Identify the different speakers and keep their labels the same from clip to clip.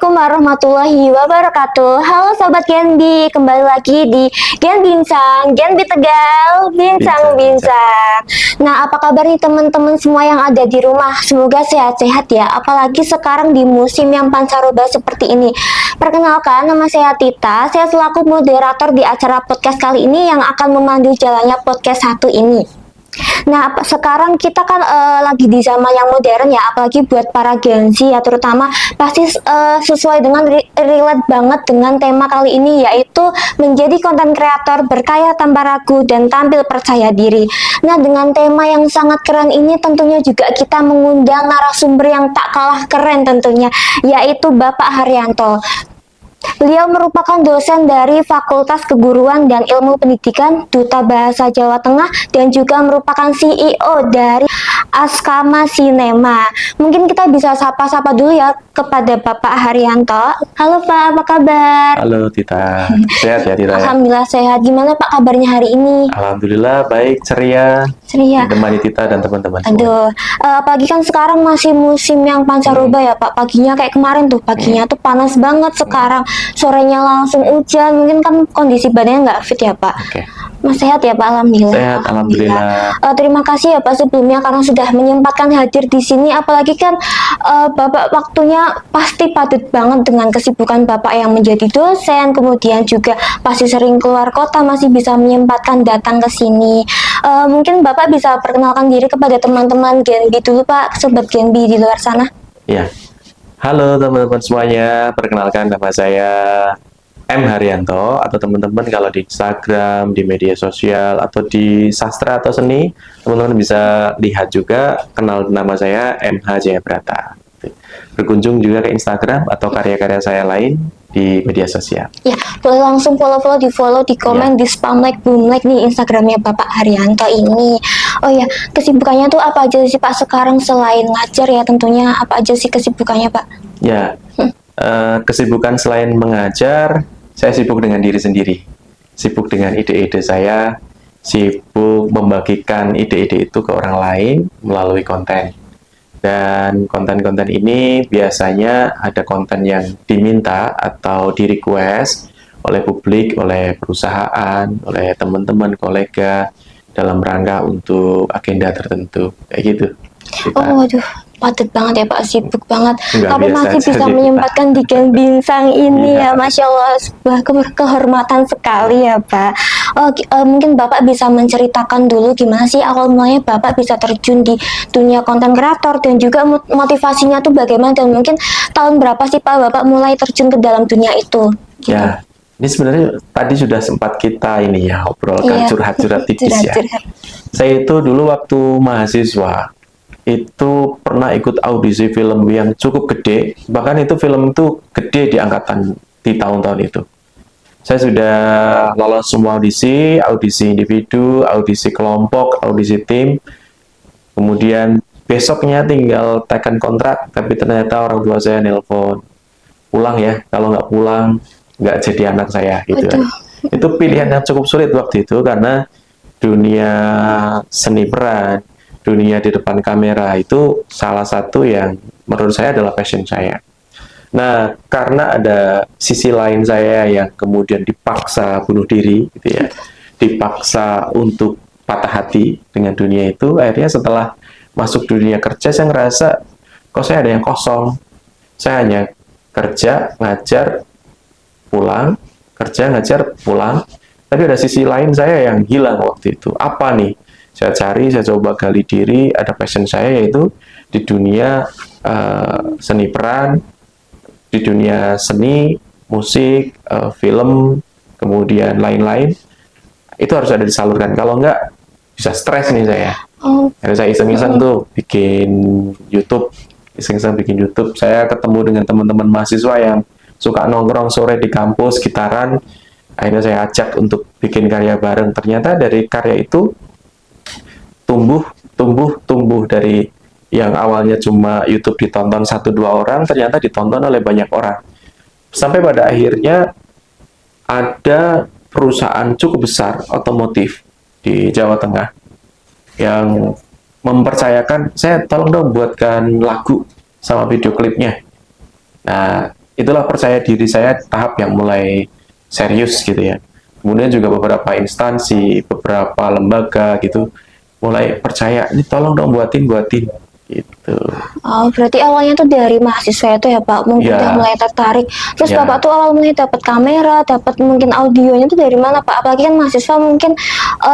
Speaker 1: Assalamualaikum warahmatullahi wabarakatuh. Halo Sobat Genbi, kembali lagi di Gen Bincang, Genbi Tegal, Bincang-Bincang. Nah, apa kabar nih teman-teman semua yang ada di rumah? Semoga sehat-sehat ya, apalagi sekarang di musim yang pancaroba seperti ini. Perkenalkan, nama saya Tita, saya selaku moderator di acara podcast kali ini yang akan memandu jalannya podcast satu ini. Nah, sekarang kita kan lagi di zaman yang modern ya, apalagi buat para Gen Z ya, terutama pasti sesuai dengan relate banget dengan tema kali ini, yaitu menjadi konten kreator berkaya tanpa ragu dan tampil percaya diri. Nah, dengan tema yang sangat keren ini tentunya juga kita mengundang narasumber yang tak kalah keren tentunya, yaitu Bapak Haryanto. Beliau merupakan dosen dari Fakultas Keguruan dan Ilmu Pendidikan Duta Bahasa Jawa Tengah dan juga merupakan CEO dari Askama Cinema. Mungkin kita bisa sapa-sapa dulu ya kepada Bapak Haryanto. Halo Pak, apa kabar?
Speaker 2: Halo Tita, sehat ya Tita?
Speaker 1: Alhamdulillah sehat. Gimana Pak kabarnya hari ini?
Speaker 2: Alhamdulillah baik, ceria.
Speaker 1: Ceria.
Speaker 2: Ditemani Tita dan teman-teman semua.
Speaker 1: Aduh, pagi kan sekarang masih musim yang pancaroba ya Pak. Paginya kayak kemarin tuh, paginya tuh panas banget sekarang. Sorenya langsung hujan. Mungkin kan kondisi badannya nggak fit ya Pak.
Speaker 2: Oke.
Speaker 1: Mas sehat ya Pak, alhamdulillah.
Speaker 2: Sehat, alhamdulillah.
Speaker 1: Terima kasih ya Pak sebelumnya karena sudah menyempatkan hadir di sini. Apalagi kan Bapak waktunya pasti padat banget dengan kesibukan Bapak yang menjadi dosen, kemudian juga pasti sering keluar kota, masih bisa menyempatkan datang ke sini. Mungkin Bapak bisa perkenalkan diri kepada teman-teman Genbi dulu Pak, sobat Genbi di luar sana.
Speaker 2: Ya. Halo teman-teman semuanya, perkenalkan nama saya M. Haryanto, atau teman-teman kalau di Instagram, di media sosial, atau di sastra atau seni, teman-teman bisa lihat juga, kenal nama saya MH Jayabrata. Berkunjung juga ke Instagram atau karya-karya saya lain di media sosial.
Speaker 1: Ya, boleh langsung follow, di komen, di spam like, boom like nih Instagramnya Bapak Haryanto ini. Oh ya, kesibukannya tuh apa aja sih Pak sekarang selain ngajar ya tentunya, apa aja sih kesibukannya Pak?
Speaker 2: Ya, kesibukan selain mengajar, saya sibuk dengan diri sendiri, sibuk dengan ide-ide saya, sibuk membagikan ide-ide itu ke orang lain melalui konten. Dan konten-konten ini biasanya ada konten yang diminta atau di request oleh publik, oleh perusahaan, oleh teman-teman, kolega, dalam rangka untuk agenda tertentu, kayak gitu.
Speaker 1: Oh waduh, padat banget ya Pak, sibuk banget.
Speaker 2: Enggak,
Speaker 1: Tapi
Speaker 2: biasa
Speaker 1: masih
Speaker 2: aja
Speaker 1: bisa
Speaker 2: sih,
Speaker 1: menyempatkan di Gen Bincang ini ya,
Speaker 2: Iya.
Speaker 1: Masya Allah, sebuah kehormatan sekali ya Pak. Mungkin Bapak bisa menceritakan dulu gimana sih awal mulanya Bapak bisa terjun di dunia konten kreator dan juga motivasinya tuh bagaimana, dan mungkin tahun berapa sih Pak Bapak mulai terjun ke dalam dunia itu? Gitu.
Speaker 2: Ya, ini sebenarnya tadi sudah sempat kita ini ya obrolkan,
Speaker 1: Iya.
Speaker 2: curhat-curhat tipis ya.
Speaker 1: Curhat-curhat.
Speaker 2: Saya itu dulu waktu mahasiswa itu pernah ikut audisi film yang cukup gede, bahkan itu film itu gede di angkatan di tahun-tahun itu. Saya sudah lolos semua audisi, audisi individu, audisi kelompok, audisi tim. Kemudian besoknya tinggal tekan kontrak, tapi ternyata orang tua saya nelpon, pulang ya, kalau nggak pulang nggak jadi anak saya gitu kan. Itu pilihan yang cukup sulit waktu itu karena dunia seni peran, dunia di depan kamera itu salah satu yang menurut saya adalah passion saya. Nah, karena ada sisi lain saya yang kemudian dipaksa bunuh diri gitu ya, dipaksa untuk patah hati dengan dunia itu, akhirnya setelah masuk dunia kerja saya ngerasa kok saya ada yang kosong. Saya hanya kerja, ngajar, pulang, kerja, ngajar, pulang. Tapi ada sisi lain saya yang hilang waktu itu. Apa nih? Saya cari, saya coba gali diri, ada passion saya yaitu di dunia seni peran, di dunia seni, musik, film, kemudian lain-lain. Itu harus ada disalurkan. Kalau enggak, bisa stres nih saya. Jadi saya iseng-iseng tuh bikin YouTube. Iseng-iseng bikin YouTube. Saya ketemu dengan teman-teman mahasiswa yang suka nongkrong sore di kampus, gitaran. Akhirnya saya ajak untuk bikin karya bareng. Ternyata dari karya itu tumbuh dari yang awalnya cuma YouTube ditonton 1-2 orang, ternyata ditonton oleh banyak orang. Sampai pada akhirnya ada perusahaan cukup besar otomotif di Jawa Tengah yang mempercayakan saya, tolong dong buatkan lagu sama video klipnya. Nah, itulah percaya diri saya tahap yang mulai serius gitu ya. Kemudian juga beberapa instansi, beberapa lembaga gitu mulai percaya, ini tolong dong buatin gitu.
Speaker 1: Oh, berarti awalnya tuh dari mahasiswa itu ya Pak, mungkin
Speaker 2: Ya.
Speaker 1: udah mulai tertarik. Terus
Speaker 2: Ya.
Speaker 1: Bapak tuh awal mulai dapat kamera, dapat mungkin audionya tuh dari mana Pak? Apalagi kan mahasiswa mungkin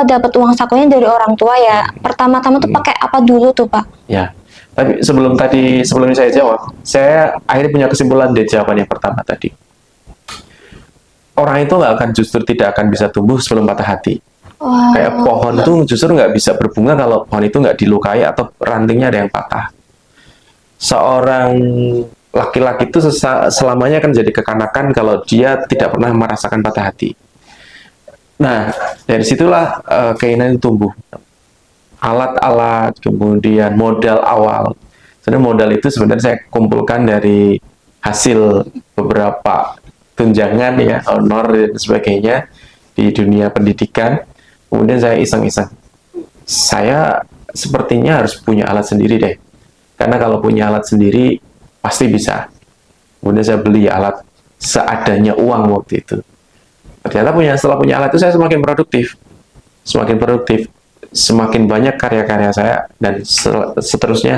Speaker 1: dapat uang sakunya dari orang tua ya. Pertama-tama tuh pakai apa dulu tuh Pak?
Speaker 2: Ya, tapi sebelum saya jawab, saya akhirnya punya kesimpulan dari jawaban yang pertama tadi. Orang itu justru tidak akan bisa tumbuh sebelum patah hati.
Speaker 1: Wah,
Speaker 2: Kayak pohon tuh justru nggak bisa berbunga kalau pohon itu nggak dilukai atau rantingnya ada yang patah. Seorang laki-laki itu selamanya akan jadi kekanakan kalau dia tidak pernah merasakan patah hati. Nah, dari situlah keinginan itu tumbuh. Alat-alat, kemudian modal awal. Sebenarnya modal itu sebenarnya saya kumpulkan dari hasil beberapa tunjangan ya, honor dan sebagainya di dunia pendidikan. Kemudian saya iseng-iseng. Saya sepertinya harus punya alat sendiri deh. Karena kalau punya alat sendiri pasti bisa. Kemudian saya beli alat seadanya uang waktu itu. Ternyata setelah punya alat itu saya semakin produktif. Semakin banyak karya-karya saya dan seterusnya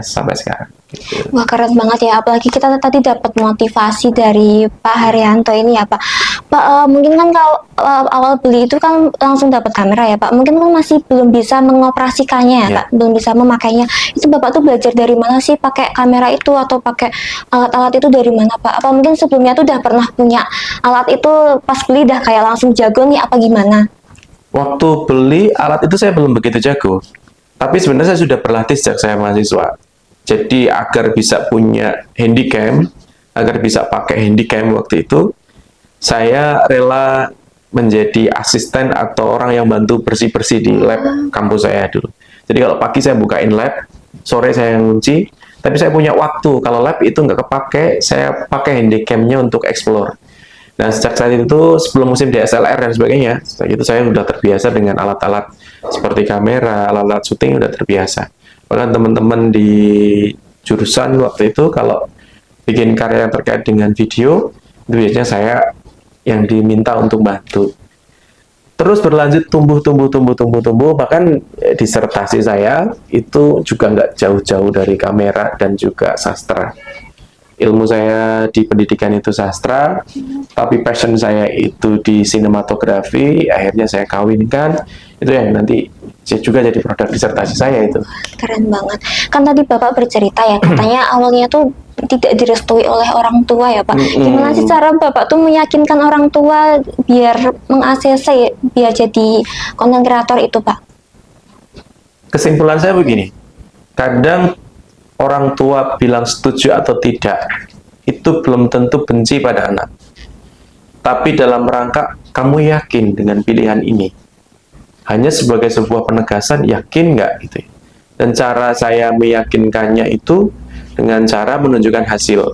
Speaker 2: sampai sekarang. Gitu.
Speaker 1: wah keren banget ya. Apalagi kita tadi dapat motivasi dari Pak Haryanto ini ya Pak. Pak, mungkin kan kalau awal beli itu kan langsung dapat kamera ya Pak. Mungkin kan masih belum bisa mengoperasikannya ya
Speaker 2: Ya.
Speaker 1: Pak, belum bisa memakainya. Itu Bapak tuh belajar dari mana sih pakai kamera itu atau pakai alat-alat itu dari mana Pak? Apa mungkin sebelumnya tuh udah pernah punya alat itu pas beli dah kayak langsung jago nih apa gimana?
Speaker 2: Waktu beli alat itu saya belum begitu jago. Tapi sebenarnya saya sudah berlatih sejak saya mahasiswa. Jadi agar bisa punya handycam, agar bisa pakai handycam waktu itu, saya rela menjadi asisten atau orang yang bantu bersih-bersih di lab kampus saya dulu. Jadi kalau pagi saya bukain lab, sore saya yang kunci, tapi saya punya waktu. Kalau lab itu nggak kepake, saya pakai handycamnya untuk explore. Nah, sejak saat itu, sebelum musim DSLR dan sebagainya, itu saya sudah terbiasa dengan alat-alat seperti kamera, alat-alat syuting sudah terbiasa. Bahkan teman-teman di jurusan waktu itu, kalau bikin karya yang terkait dengan video, itu biasanya saya yang diminta untuk bantu. Terus berlanjut tumbuh, bahkan disertasi saya itu juga nggak jauh-jauh dari kamera dan juga sastra. Ilmu saya di pendidikan itu sastra, tapi passion saya itu di sinematografi, akhirnya saya kawinkan, itu yang nanti juga jadi produk disertasi saya itu.
Speaker 1: Keren banget. Kan tadi Bapak bercerita ya, katanya awalnya tuh tidak direstui oleh orang tua ya Pak. Gimana sih cara Bapak tuh meyakinkan orang tua biar meng-ACC, biar jadi konten kreator itu Pak?
Speaker 2: Kesimpulan saya begini, kadang orang tua bilang setuju atau tidak, itu belum tentu benci pada anak. Tapi dalam rangka, kamu yakin dengan pilihan ini? Hanya sebagai sebuah penegasan, yakin nggak? Gitu. Dan cara saya meyakinkannya itu dengan cara menunjukkan hasil.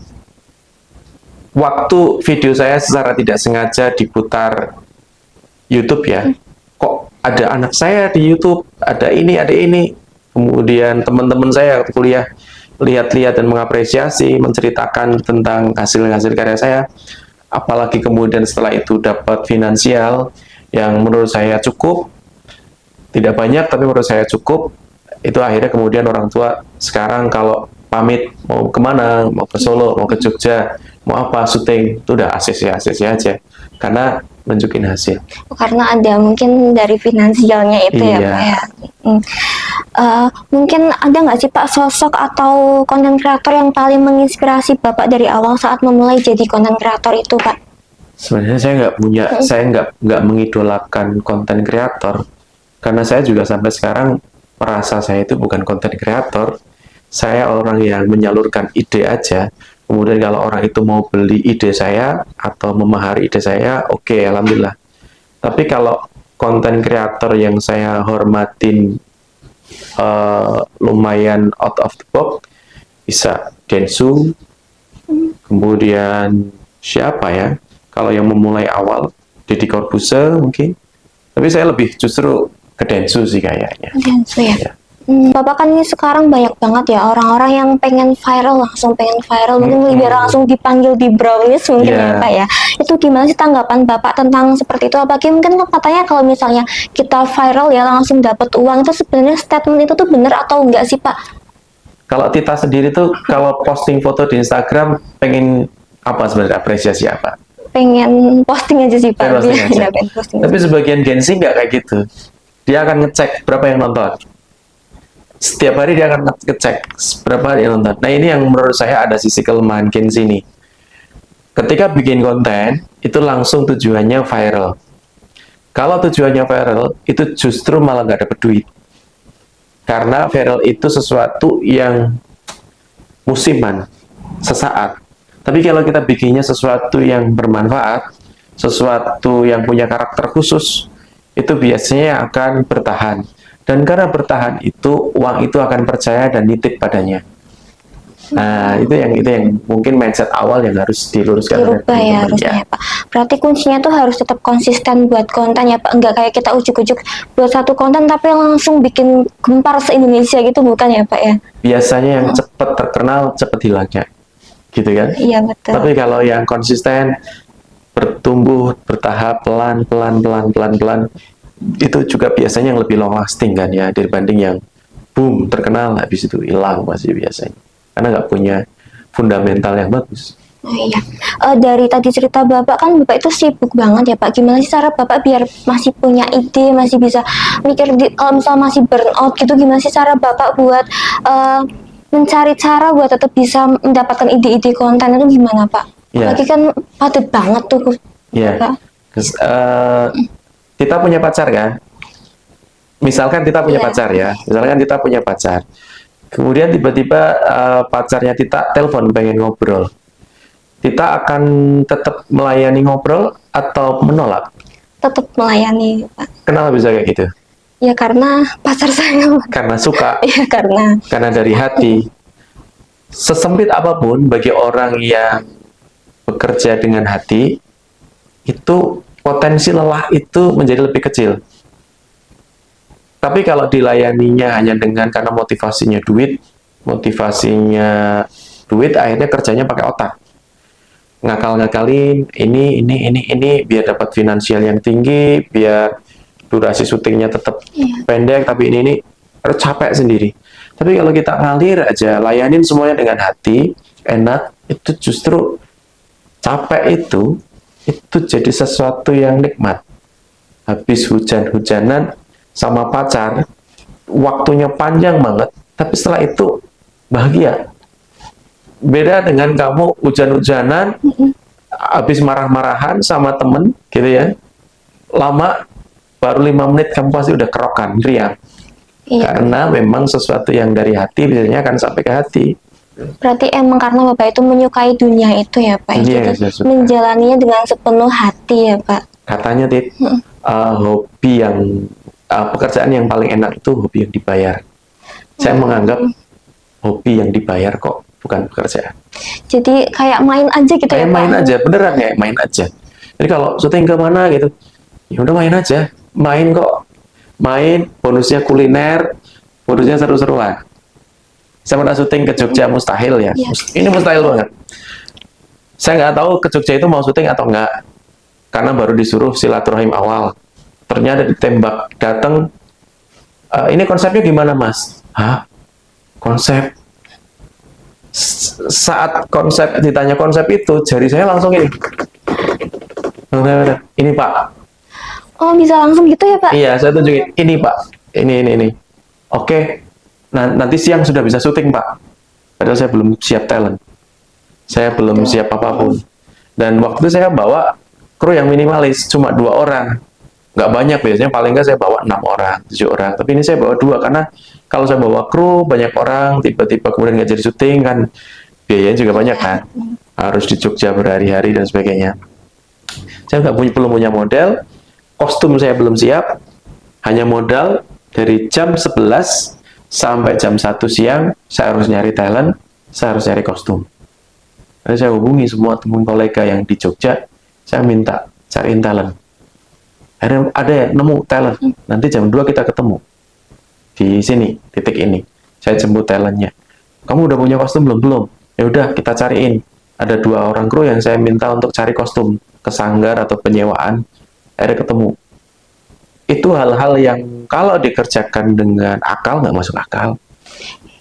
Speaker 2: Waktu video saya secara tidak sengaja diputar YouTube ya, kok ada anak saya di YouTube, ada ini. Kemudian teman-teman saya waktu kuliah lihat-lihat dan mengapresiasi, menceritakan tentang hasil-hasil karya saya. Apalagi kemudian setelah itu dapat finansial yang menurut saya cukup, tidak banyak tapi menurut saya cukup. Itu akhirnya kemudian orang tua sekarang kalau pamit mau kemana, mau ke Solo, mau ke Jogja, mau apa, syuting, itu udah ACC aja. Karena nunjukin hasil.
Speaker 1: Karena ada mungkin dari finansialnya itu ya
Speaker 2: Iya.
Speaker 1: Pak ya. Mungkin ada nggak sih Pak sosok atau konten kreator yang paling menginspirasi Bapak dari awal saat memulai jadi konten kreator itu Pak?
Speaker 2: Sebenarnya saya nggak punya, saya nggak mengidolakan konten kreator, karena saya juga sampai sekarang merasa saya itu bukan konten kreator. Saya orang yang menyalurkan ide aja. Kemudian kalau orang itu mau beli ide saya atau memahami ide saya, oke, alhamdulillah. Tapi kalau konten kreator yang saya hormatin lumayan out of the box, bisa Densu, kemudian siapa ya? Kalau yang memulai awal, Deddy Corbuzier mungkin. Tapi saya lebih justru ke Densu sih kayaknya.
Speaker 1: Densu ya.
Speaker 2: Ya.
Speaker 1: Bapak kan ini sekarang banyak banget ya orang-orang yang pengen viral, langsung pengen viral, mungkin biar langsung dipanggil di brownies mungkin
Speaker 2: Iya.
Speaker 1: ya Pak ya. Itu gimana sih tanggapan Bapak tentang seperti itu? Apalagi mungkin katanya kalau misalnya kita viral ya langsung dapat uang, itu sebenarnya statement itu tuh benar atau enggak sih Pak?
Speaker 2: Kalau Tita sendiri tuh kalau posting foto di Instagram pengen apa sebenarnya, apresiasi apa?
Speaker 1: Pengen posting aja sih Pak.
Speaker 2: Pengen posting aja.
Speaker 1: Iya, pengen posting.
Speaker 2: Tapi sebagian Gen Z nggak kayak gitu. Dia akan ngecek berapa yang nonton. Setiap hari dia akan ngecek berapa hari yang nonton. Nah ini yang menurut saya ada sisi kelemahan Gen Z nih. Ketika bikin konten, itu langsung tujuannya viral. Kalau tujuannya viral, itu justru malah nggak dapet duit. Karena viral itu sesuatu yang musiman, sesaat. Tapi kalau kita bikinnya sesuatu yang bermanfaat, sesuatu yang punya karakter khusus, itu biasanya akan bertahan. Dan karena bertahan itu, uang itu akan percaya dan nitip padanya. Nah, itu yang mungkin mindset awal yang harus diluruskan oleh
Speaker 1: Dirubah ya
Speaker 2: teman-teman,
Speaker 1: harusnya ya Pak. Berarti kuncinya tuh harus tetap konsisten buat konten ya Pak. Enggak kayak kita ujuk-ujuk buat satu konten tapi langsung bikin gempar se-Indonesia gitu, bukan ya Pak ya?
Speaker 2: Biasanya yang cepat terkenal, cepat hilangnya. Gitu kan?
Speaker 1: Iya betul.
Speaker 2: Tapi kalau yang konsisten, bertumbuh, bertahap, pelan-pelan, itu juga biasanya yang lebih long lasting kan ya, dibanding yang boom, terkenal, habis itu hilang masih biasanya. Karena nggak punya fundamental yang bagus.
Speaker 1: Oh iya. Dari tadi cerita Bapak kan Bapak itu sibuk banget ya Pak. Gimana sih cara Bapak biar masih punya ide, masih bisa mikir kalau misalnya masih burnout gitu, gimana sih cara Bapak buat mencari cara buat tetap bisa mendapatkan ide-ide konten itu gimana Pak?
Speaker 2: Iya.
Speaker 1: Lagi kan padat banget tuh
Speaker 2: Iya.
Speaker 1: Bapak.
Speaker 2: Kita punya pacar kan? Misalkan kita punya
Speaker 1: Iya.
Speaker 2: pacar ya. Misalkan kita punya pacar. Kemudian tiba-tiba pacarnya Tita telepon pengen ngobrol. Tita akan tetap melayani ngobrol atau menolak?
Speaker 1: Tetap melayani Pak.
Speaker 2: Kenapa bisa kayak gitu?
Speaker 1: Ya karena pacar saya.
Speaker 2: Karena suka,
Speaker 1: Ya karena
Speaker 2: dari hati. Sesempit apapun bagi orang yang bekerja dengan hati, itu potensi lelah itu menjadi lebih kecil. Tapi kalau dilayaninya hanya dengan karena motivasinya duit, akhirnya kerjanya pakai otak. Ngakal-ngakalin ini biar dapat finansial yang tinggi, biar durasi syutingnya tetap pendek, tapi ini harus capek sendiri. Tapi kalau kita ngalir aja, layanin semuanya dengan hati, enak, itu justru capek itu jadi sesuatu yang nikmat. Habis hujan-hujanan sama pacar, waktunya panjang banget, tapi setelah itu bahagia. Beda dengan kamu hujan-hujanan, habis marah-marahan sama temen, gitu ya, lama, baru 5 menit kamu pasti udah kerokan, riang.
Speaker 1: Iya.
Speaker 2: Karena memang sesuatu yang dari hati biasanya akan sampai ke hati.
Speaker 1: Berarti emang karena Bapak itu menyukai dunia itu ya Pak.
Speaker 2: Iya,
Speaker 1: Jadi
Speaker 2: saya suka.
Speaker 1: menjalaninya dengan sepenuh hati ya Pak.
Speaker 2: Katanya Tit, hobi yang pekerjaan yang paling enak itu hobi yang dibayar. Saya menganggap hobi yang dibayar kok, bukan pekerjaan.
Speaker 1: Jadi kayak main aja gitu ya
Speaker 2: Kayak
Speaker 1: Pak.
Speaker 2: main aja, beneran kayak main aja. Jadi kalau syuting ke mana gitu, ya udah main aja, main kok, main, bonusnya kuliner, bonusnya seru-seruan. Saya pernah syuting ke Jogja, mustahil ya.
Speaker 1: Iya.
Speaker 2: Ini mustahil banget. Saya nggak tahu ke Jogja itu mau syuting atau enggak, karena baru disuruh silaturahim awal. Ternyata ditembak, datang, ini konsepnya gimana Mas? Hah? Konsep? Saat konsep, ditanya konsep itu, jari saya langsung ini. Ini Pak.
Speaker 1: Oh bisa langsung gitu ya Pak?
Speaker 2: Iya, saya tunjukin. Ini Pak. Ini. Oke. Nah, nanti siang sudah bisa syuting Pak. Padahal saya belum siap talent. Saya belum siap apapun. Dan waktu itu saya bawa kru yang minimalis, cuma 2 orang. Nggak banyak, biasanya paling nggak saya bawa 6 orang, 7 orang. Tapi ini saya bawa 2, karena kalau saya bawa kru, banyak orang, tiba-tiba kemudian nggak jadi syuting, kan biayanya juga banyak kan. Harus di Jogja berhari-hari dan sebagainya. Saya belum punya model, kostum saya belum siap, hanya modal dari jam 11 sampai jam 1 siang, saya harus nyari talent, saya harus nyari kostum. Lalu saya hubungi semua teman kolega yang di Jogja, saya minta cariin talent. Ada yang nemu talent, nanti jam 2 kita ketemu. di sini, titik ini. Saya jemput talentnya. Kamu udah punya kostum belum? Belum. Ya udah, kita cariin. Ada 2 orang kru yang saya minta untuk cari kostum ke sanggar atau penyewaan. Akhirnya ketemu. Itu hal-hal yang kalau dikerjakan dengan akal nggak masuk akal.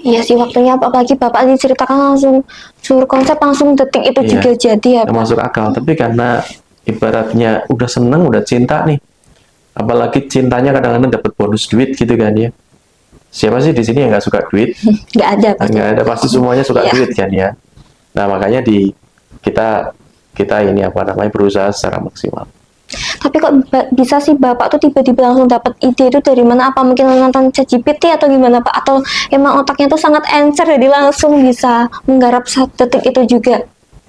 Speaker 1: Iya sih, waktunya apalagi Bapak diceritakan langsung suruh konsep langsung detik itu
Speaker 2: Iya,
Speaker 1: juga jadi ya
Speaker 2: nggak
Speaker 1: Pak.
Speaker 2: masuk akal. Tapi karena ibaratnya udah seneng, udah cinta nih. Apalagi cintanya kadang-kadang dapat bonus duit gitu kan ya. Siapa sih di sini yang nggak suka duit?
Speaker 1: Nggak ada Pak.
Speaker 2: Nggak ada, pasti semuanya suka
Speaker 1: Iya.
Speaker 2: duit kan ya. Nah makanya kita kita ini apa namanya berusaha secara maksimal.
Speaker 1: Tapi kok bisa sih Bapak tuh tiba-tiba langsung dapat ide itu dari mana? Apa mungkin nonton ChatGPT atau gimana Pak? Atau emang otaknya tuh sangat encer jadi langsung bisa menggarap detik itu juga?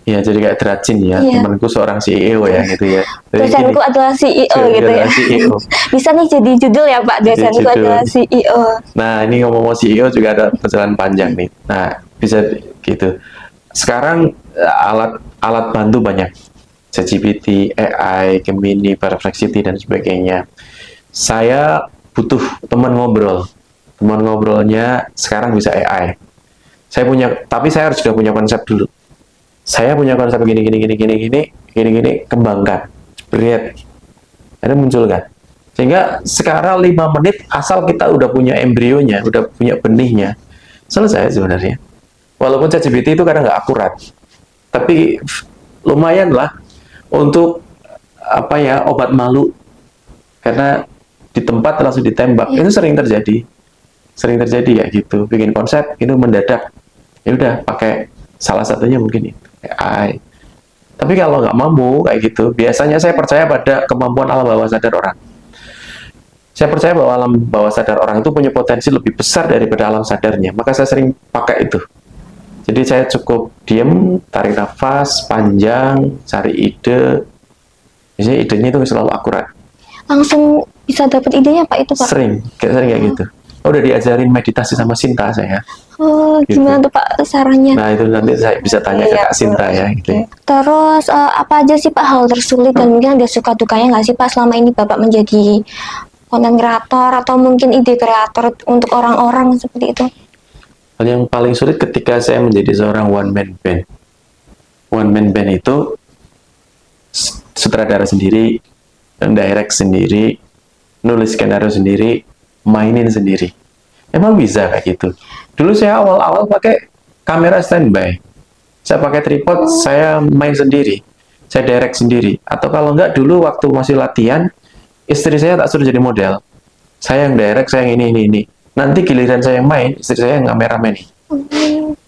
Speaker 2: Ya jadi kayak Dracin ya,
Speaker 1: Iya.
Speaker 2: temanku seorang CEO ya gitu ya. Jadi
Speaker 1: Dosenku
Speaker 2: gini,
Speaker 1: adalah CEO
Speaker 2: Dosen
Speaker 1: gitu ya.
Speaker 2: adalah CEO.
Speaker 1: Bisa nih jadi judul ya Pak,
Speaker 2: Jadi
Speaker 1: dosenku
Speaker 2: judul.
Speaker 1: adalah CEO.
Speaker 2: Nah ini ngomong CEO juga ada perjalanan panjang nih. Nah bisa gitu. Sekarang alat bantu banyak, ChatGPT, AI, Gemini, Perplexity dan sebagainya. Saya butuh teman ngobrol. Teman ngobrolnya sekarang bisa AI. Tapi saya harus sudah punya konsep dulu. Saya punya konsep gini, kembangkan, breed, ada muncul kan. Sehingga sekarang 5 menit asal kita udah punya embrionya, udah punya benihnya, selesai sebenarnya. Walaupun ChatGPT itu kadang nggak akurat, tapi lumayan lah untuk apa ya, obat malu, karena di tempat langsung ditembak. Itu sering terjadi ya gitu. Bikin konsep itu mendadak, ya udah pakai salah satunya mungkin itu AI. Tapi kalau nggak mampu kayak gitu, biasanya saya percaya pada kemampuan alam bawah sadar orang. Saya percaya bahwa alam bawah sadar orang itu punya potensi lebih besar daripada alam sadarnya. Maka saya sering pakai itu. Jadi saya cukup diem, tarik nafas panjang, cari ide. Biasanya idenya itu selalu akurat.
Speaker 1: Langsung bisa dapat idenya Pak itu Pak?
Speaker 2: Sering kayak gitu. Udah diajarin meditasi sama Sinta saya.
Speaker 1: Oh,
Speaker 2: Gitu.
Speaker 1: gimana tuh Pak sarannya?
Speaker 2: Nah itu nanti saya bisa tanya ke
Speaker 1: Iya,
Speaker 2: Kak Sinta ya. Gitu.
Speaker 1: Terus apa aja sih Pak hal tersulit dan mungkin ada suka dukanya nggak sih Pak selama ini Bapak menjadi konten kreator atau mungkin ide kreator untuk orang-orang seperti itu?
Speaker 2: Hal yang paling sulit ketika saya menjadi seorang one man band. One man band itu sutradara sendiri, direct sendiri, nulis skenario sendiri, mainin sendiri. Emang bisa kayak gitu. Dulu saya awal-awal pakai kamera standby. Saya pakai tripod, saya main sendiri. Saya direct sendiri. Atau kalau enggak, dulu waktu masih latihan, istri saya tak suruh jadi model. Saya yang direct, saya yang ini. Nanti giliran saya yang main, istri saya yang kameramen.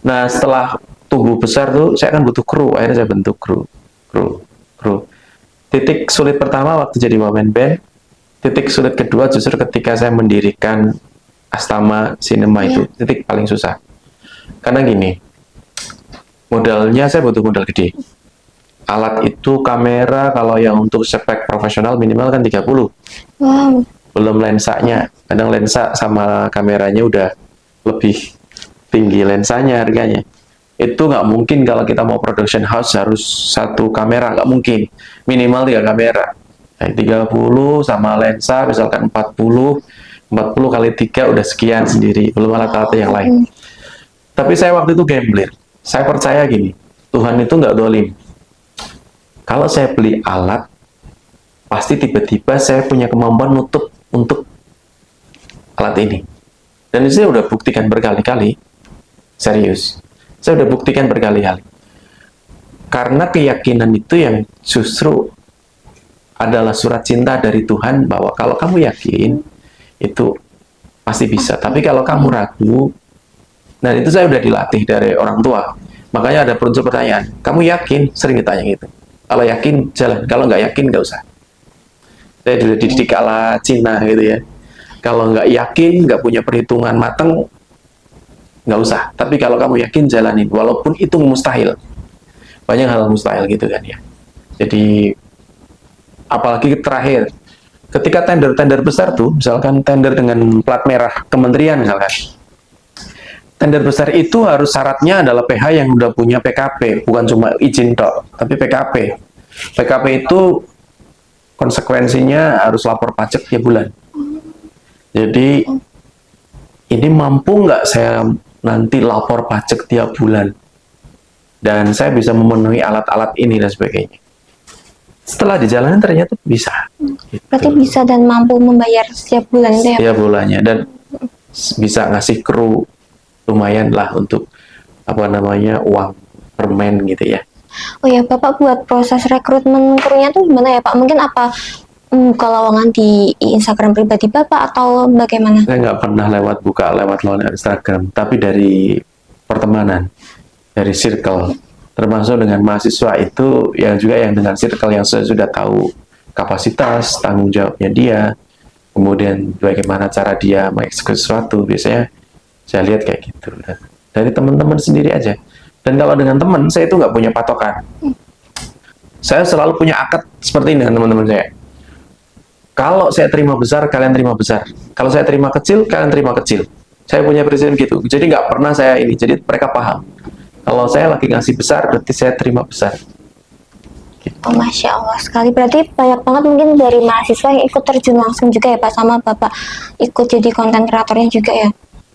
Speaker 2: Nah, setelah tumbuh besar tuh, saya kan butuh kru. Akhirnya saya bentuk kru. Titik sulit pertama waktu jadi one man band. Titik sulit kedua justru ketika saya mendirikan Astama Cinema itu titik paling susah. Karena gini, modalnya saya butuh modal gede. Alat itu kamera kalau yang untuk spek profesional minimal kan 30.
Speaker 1: Wow.
Speaker 2: Belum lensanya. Kadang lensa sama kameranya udah lebih tinggi lensanya harganya. Itu nggak mungkin kalau kita mau production house harus satu kamera, nggak mungkin. Minimal 3 kamera. 30 sama lensa misalkan 40 kali 3 udah sekian sendiri, belum alat-alat yang lain. Tapi saya waktu itu gambler. Saya percaya gini, Tuhan itu nggak dolim. Kalau saya beli alat, pasti tiba-tiba saya punya kemampuan nutup untuk alat ini. Dan saya udah buktikan berkali-kali, serius. Saya udah buktikan berkali-kali. Karena keyakinan itu yang justru adalah surat cinta dari Tuhan bahwa kalau kamu yakin, itu pasti bisa. Tapi kalau kamu ragu, nah itu saya udah dilatih dari orang tua. Makanya ada unsur pertanyaan, kamu yakin? Sering ditanya gitu. Kalau yakin, jalan. Kalau nggak yakin, nggak usah. Saya sudah dididik ala Cina gitu ya. Kalau nggak yakin, nggak punya perhitungan mateng, nggak usah. Tapi kalau kamu yakin, jalanin. Walaupun itu mustahil. Banyak hal mustahil gitu kan ya. Jadi, apalagi terakhir, ketika tender-tender besar tuh, misalkan tender dengan plat merah kementerian misalkan, tender besar itu harus syaratnya adalah PH yang udah punya PKP, bukan cuma izin tok, tapi PKP. PKP itu konsekuensinya harus lapor pajak tiap bulan. Jadi ini mampu nggak saya nanti lapor pajak tiap bulan, dan saya bisa memenuhi alat-alat ini dan sebagainya. Setelah dijalani ternyata bisa. Gitu.
Speaker 1: Berarti bisa dan mampu membayar setiap bulan itu ya?
Speaker 2: Setiap bulannya, dan bisa ngasih kru lumayan lah untuk apa namanya uang permen gitu ya.
Speaker 1: Oh ya, Bapak buat proses rekrutmen krunya tuh gimana ya Pak? Mungkin apa buka lowongan di Instagram pribadi Bapak atau bagaimana?
Speaker 2: Saya nggak pernah buka lewat lowongan Instagram, tapi dari pertemanan, dari circle, termasuk dengan mahasiswa itu yang juga yang dengan circle yang saya sudah tahu kapasitas, tanggung jawabnya dia, kemudian bagaimana cara dia mengeksekusi sesuatu, biasanya saya lihat kayak gitu. Dari teman-teman sendiri aja. Dan kalau dengan teman, saya itu nggak punya patokan. Saya selalu punya akad seperti ini dengan teman-teman saya. Kalau saya terima besar, kalian terima besar. Kalau saya terima kecil, kalian terima kecil. Saya punya prinsip gitu. Jadi nggak pernah saya ini. Jadi mereka paham. Kalau saya lagi ngasih besar, berarti saya terima besar.
Speaker 1: Oh, Masya Allah sekali. Berarti banyak banget mungkin dari mahasiswa yang ikut terjun langsung juga ya Pak, sama Bapak ikut jadi konten kreatornya juga ya?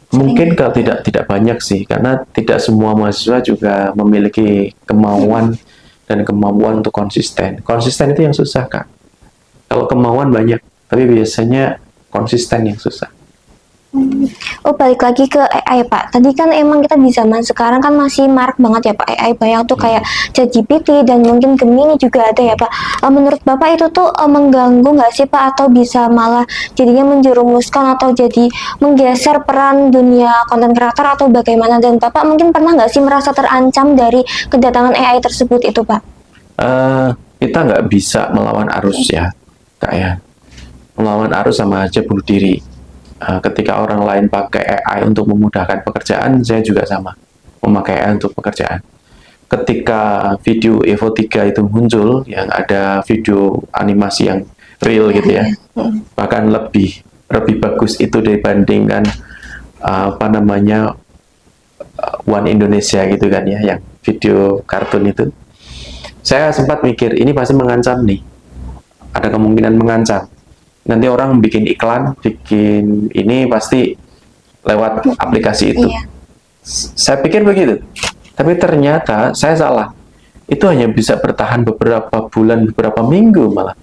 Speaker 2: Mungkin kalau tidak banyak sih, karena tidak semua mahasiswa juga memiliki kemauan dan kemampuan untuk konsisten. Konsisten itu yang susah, Kak. Kalau kemauan banyak, tapi biasanya konsisten yang susah.
Speaker 1: Oh, balik lagi ke AI Pak. Tadi kan emang kita di zaman sekarang kan masih marak banget ya Pak, AI banyak tuh kayak ChatGPT dan mungkin Gemini juga ada ya Pak. Menurut Bapak itu tuh mengganggu nggak sih Pak, atau bisa malah jadinya menjerumuskan atau jadi menggeser peran dunia konten kreator atau bagaimana? Dan Bapak mungkin pernah nggak sih merasa terancam dari kedatangan AI tersebut itu Pak?
Speaker 2: Kita nggak bisa melawan arus ya, Kak ya. Melawan arus sama aja bunuh diri. Ketika orang lain pakai AI untuk memudahkan pekerjaan, saya juga sama, memakai AI untuk pekerjaan. Ketika video Evo 3 itu muncul, yang ada video animasi yang real gitu ya, bahkan lebih bagus itu dibandingkan apa namanya One Indonesia gitu kan ya, yang video kartun itu. Saya sempat mikir, ini pasti mengancam nih, ada kemungkinan mengancam. Nanti orang bikin iklan, bikin ini pasti lewat aplikasi itu.
Speaker 1: Iya.
Speaker 2: Saya pikir begitu. Tapi ternyata saya salah. Itu hanya bisa bertahan beberapa bulan, beberapa minggu malah.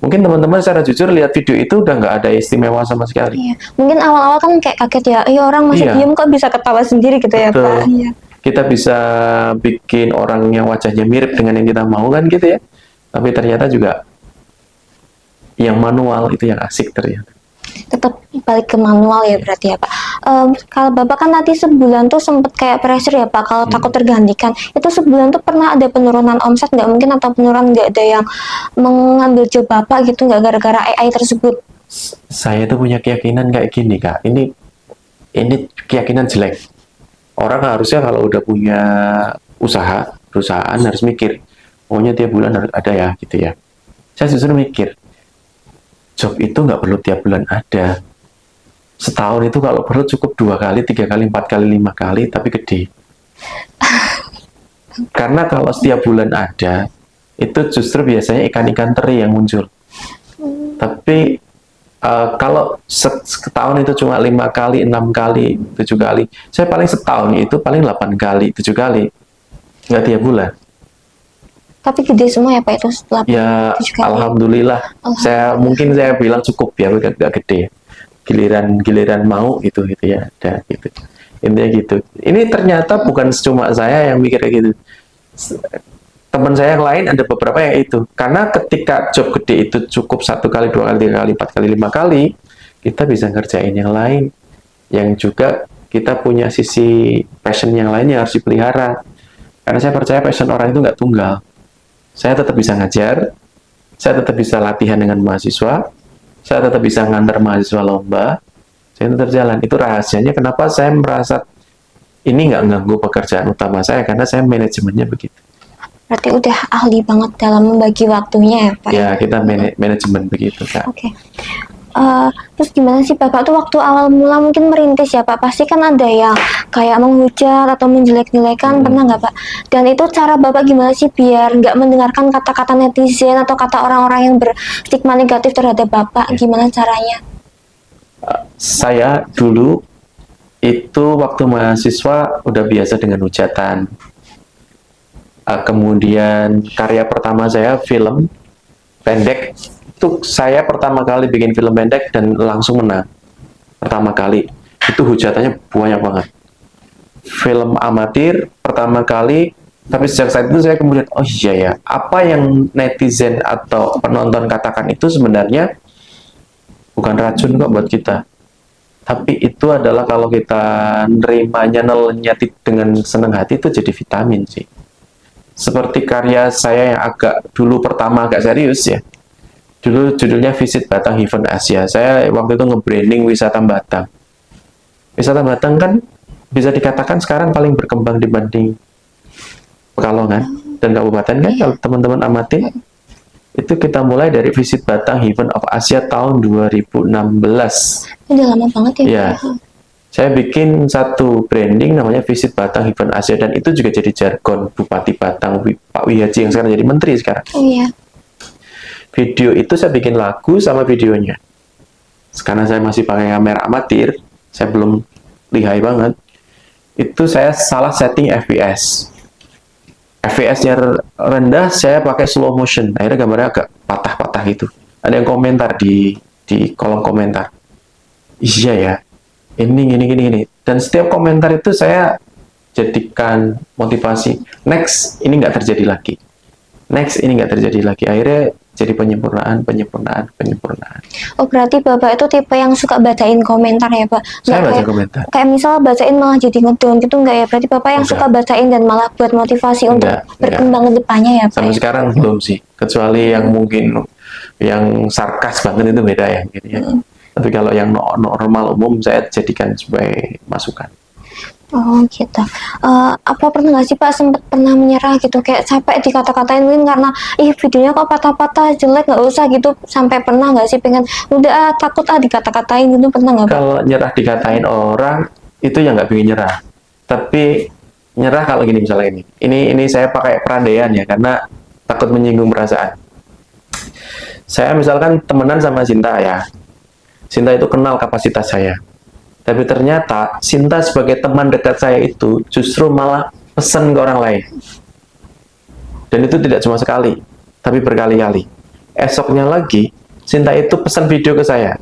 Speaker 2: Mungkin teman-teman secara jujur lihat video itu udah nggak ada istimewa sama sekali.
Speaker 1: Iya. Mungkin awal-awal kan kayak kaget ya, iya orang masih
Speaker 2: Iya.
Speaker 1: diem kok bisa ketawa sendiri gitu ya
Speaker 2: Betul.
Speaker 1: Pak. Iya.
Speaker 2: Kita bisa bikin orang yang wajahnya mirip dengan yang kita mau kan gitu ya. Tapi ternyata juga yang manual itu yang asik ternyata.
Speaker 1: Tetap balik ke manual ya berarti ya Pak. Kalau Bapak kan tadi sebulan tuh sempet kayak pressure ya Pak, kalau takut tergantikan. Itu sebulan tuh pernah ada penurunan omset nggak mungkin, atau penurunan nggak ada yang mengambil job Bapak gitu nggak gara-gara AI tersebut?
Speaker 2: Saya tuh punya keyakinan kayak gini Kak. Ini keyakinan jelek. Orang harusnya kalau udah punya perusahaan harus mikir, pokoknya tiap bulan harus ada ya gitu ya. Saya justru mikir, job itu nggak perlu tiap bulan ada. Setahun itu kalau perlu cukup 2 kali, 3 kali, 4 kali, 5 kali, tapi gede. Karena kalau setiap bulan ada, itu justru biasanya ikan-ikan teri yang muncul. Tapi kalau setahun itu cuma 5 kali, 6 kali, 7 kali. Saya paling setahun itu paling 8 kali, 7 kali. Nggak tiap bulan.
Speaker 1: Tapi gede semua ya Pak itu setelah
Speaker 2: Ya,
Speaker 1: 7 kali.
Speaker 2: alhamdulillah. Mungkin saya bilang cukup ya, nggak gede. Giliran mau gitu ya, ada gitu. Intinya gitu. Ini ternyata bukan cuma saya yang mikir kayak gitu. Teman saya yang lain ada beberapa yang itu. Karena ketika job gede itu cukup 1 kali, 2 kali, 3 kali, 4 kali, 5 kali, kita bisa ngerjain yang lain. Yang juga kita punya sisi passion yang lain yang harus dipelihara. Karena saya percaya passion orang itu nggak tunggal. Saya tetap bisa ngajar, saya tetap bisa latihan dengan mahasiswa, saya tetap bisa ngantar mahasiswa lomba, saya tetap jalan. Itu rahasianya kenapa saya merasa ini nggak ganggu pekerjaan utama saya, karena saya manajemennya begitu.
Speaker 1: Berarti udah ahli banget dalam membagi waktunya ya Pak?
Speaker 2: Ya, kita manajemen begitu, Kak.
Speaker 1: Oke. Terus gimana sih Bapak tuh waktu awal mula mungkin merintis ya Pak, pasti kan ada yang kayak menghujat atau menjelek-jelekan, pernah nggak Pak? Dan itu cara Bapak gimana sih biar nggak mendengarkan kata-kata netizen atau kata orang-orang yang berstigma negatif terhadap Bapak, gimana caranya?
Speaker 2: Saya dulu Itu waktu mahasiswa udah biasa dengan hujatan. Kemudian karya pertama saya film pendek. Itu saya pertama kali bikin film pendek dan langsung menang. Pertama kali. Itu hujatannya banyak banget. Film amatir pertama kali, tapi sejak saat itu saya kemudian, oh iya ya, apa yang netizen atau penonton katakan itu sebenarnya bukan racun kok buat kita. Tapi itu adalah kalau kita nerimanya, nelennya dengan senang hati, itu jadi vitamin sih. Seperti karya saya yang dulu pertama agak serius ya. Dulu judulnya Visit Batang Event Asia. Saya waktu itu nge-branding wisata Batang. Wisata Batang kan bisa dikatakan sekarang paling berkembang dibanding Pekalongan dan kabupaten kan, kalau teman-teman amati. Itu kita mulai dari Visit Batang Event of Asia tahun 2016.
Speaker 1: Udah lama banget ya.
Speaker 2: Ya, saya bikin satu branding namanya Visit Batang Event Asia, dan itu juga jadi jargon Bupati Batang, Pak Wihaji yang sekarang jadi menteri sekarang.
Speaker 1: Oh iya.
Speaker 2: Video itu saya bikin lagu sama videonya. Sekarang saya masih pakai kamera amatir, saya belum lihai banget. Itu saya salah setting FPS. FPS-nya rendah, saya pakai slow motion. Akhirnya gambarnya agak patah-patah gitu. Ada yang komentar di kolom komentar. Iya ya, ini. Dan setiap komentar itu saya jadikan motivasi. Next, ini nggak terjadi lagi. Next, ini nggak terjadi lagi. Akhirnya jadi penyempurnaan.
Speaker 1: Oh berarti Bapak itu tipe yang suka bacain komentar ya Pak?
Speaker 2: Saya baca
Speaker 1: Kayak-
Speaker 2: komentar.
Speaker 1: Kayak misal bacain malah jadi ngedown gitu enggak ya? Berarti Bapak yang
Speaker 2: Enggak.
Speaker 1: suka bacain dan malah buat motivasi untuk
Speaker 2: Enggak.
Speaker 1: berkembang ke depannya ya Pak?
Speaker 2: Sampai
Speaker 1: ya?
Speaker 2: sekarang belum sih. Kecuali yang mungkin yang sarkas banget itu beda ya. Gitu ya. Tapi kalau yang normal umum saya jadikan sebagai masukan.
Speaker 1: Oh gitu. Apa pernah nggak sih Pak sempet pernah menyerah gitu, kayak capek dikata-katain mungkin karena videonya kok patah-patah jelek, nggak usah gitu, sampai pernah nggak sih pengen udah takut dikata-katain gitu, pernah nggak Pak?
Speaker 2: Kalau nyerah dikatain orang itu yang nggak bikin nyerah. Tapi nyerah kalau gini misalnya ini saya pakai perandaian ya, karena takut menyinggung perasaan. Saya misalkan temenan sama Sinta ya. Sinta itu kenal kapasitas saya. Tapi ternyata Sinta sebagai teman dekat saya itu justru malah pesan ke orang lain. Dan itu tidak cuma sekali, tapi berkali-kali. Esoknya lagi, Sinta itu pesan video ke saya.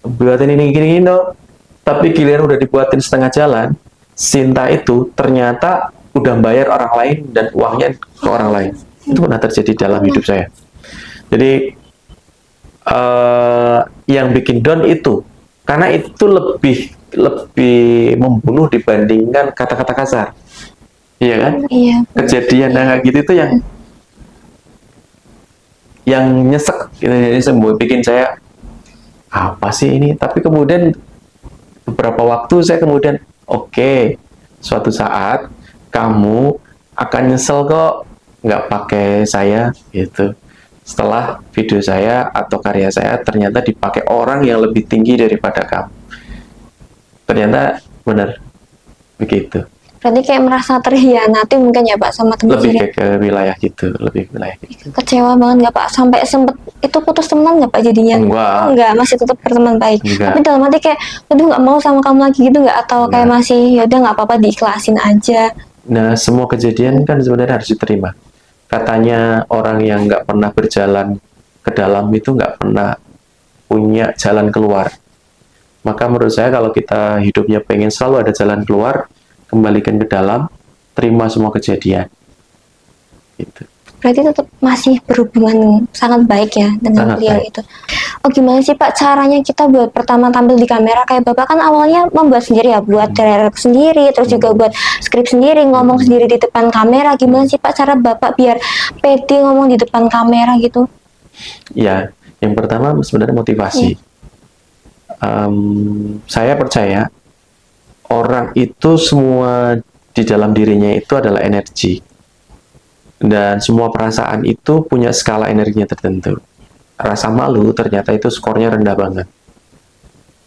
Speaker 2: Buatin ini gini no. Tapi giliran udah dibuatin setengah jalan, Sinta itu ternyata udah bayar orang lain dan uangnya ke orang lain. Itu pernah terjadi dalam hidup saya. Jadi yang bikin down itu karena itu lebih membunuh dibandingkan kata-kata kasar, iya kan?
Speaker 1: Iya.
Speaker 2: Kejadian yang kayak gitu itu yang nyesek, gitu, jadi sembuh bikin saya apa sih ini? Tapi kemudian beberapa waktu saya kemudian oke, suatu saat kamu akan nyesel kok nggak pakai saya gitu. Setelah video saya atau karya saya ternyata dipakai orang yang lebih tinggi daripada kamu. Ternyata benar begitu.
Speaker 1: Berarti kayak merasa terhianati mungkin ya Pak sama teman
Speaker 2: Lebih
Speaker 1: sendiri.
Speaker 2: ke wilayah gitu, lebih wilayah gitu.
Speaker 1: Kecewa banget nggak Pak? Sampai sempet itu putus teman nggak Pak jadinya?
Speaker 2: Enggak.
Speaker 1: Oh, enggak, masih tetap berteman baik.
Speaker 2: Enggak.
Speaker 1: Tapi dalam hati kayak, aduh nggak mau sama kamu lagi gitu nggak? Atau kayak
Speaker 2: Enggak.
Speaker 1: masih ya udah nggak apa-apa diikhlasin aja.
Speaker 2: Nah, semua kejadian kan sebenarnya harus diterima. Katanya orang yang nggak pernah berjalan ke dalam itu nggak pernah punya jalan keluar. Maka menurut saya kalau kita hidupnya pengen selalu ada jalan keluar, kembalikan ke dalam, terima semua kejadian. Gitu.
Speaker 1: Berarti tetap masih berhubungan sangat baik ya dengan
Speaker 2: Sangat
Speaker 1: beliau
Speaker 2: baik.
Speaker 1: itu. Oh gimana sih Pak caranya kita buat pertama tampil di kamera, kayak Bapak kan awalnya membuat sendiri ya, buat trailer sendiri, terus juga buat skrip sendiri, ngomong sendiri di depan kamera. Gimana sih Pak cara Bapak biar pede ngomong di depan kamera gitu?
Speaker 2: Ya, yang pertama sebenarnya motivasi. Saya percaya orang itu semua di dalam dirinya itu adalah energi. Dan semua perasaan itu punya skala energinya tertentu. Rasa malu ternyata itu skornya rendah banget.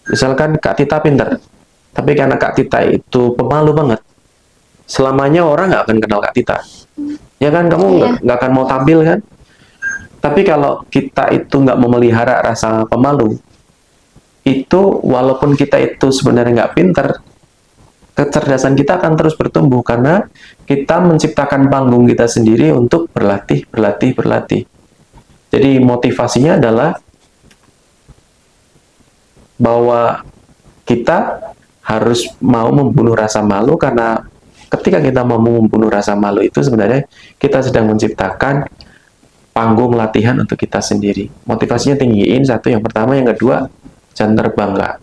Speaker 2: Misalkan Kak Tita pinter, tapi karena Kak Tita itu pemalu banget, selamanya orang nggak akan kenal Kak Tita. Ya kan, kamu nggak akan mau tampil kan? Tapi kalau kita itu nggak memelihara rasa pemalu, itu walaupun kita itu sebenarnya nggak pinter, kecerdasan kita akan terus bertumbuh karena kita menciptakan panggung kita sendiri untuk berlatih, berlatih, berlatih. Jadi motivasinya adalah bahwa kita harus mau membunuh rasa malu, karena ketika kita mau membunuh rasa malu itu sebenarnya kita sedang menciptakan panggung latihan untuk kita sendiri. Motivasinya tinggiin, satu yang pertama, yang kedua jangan terbangga.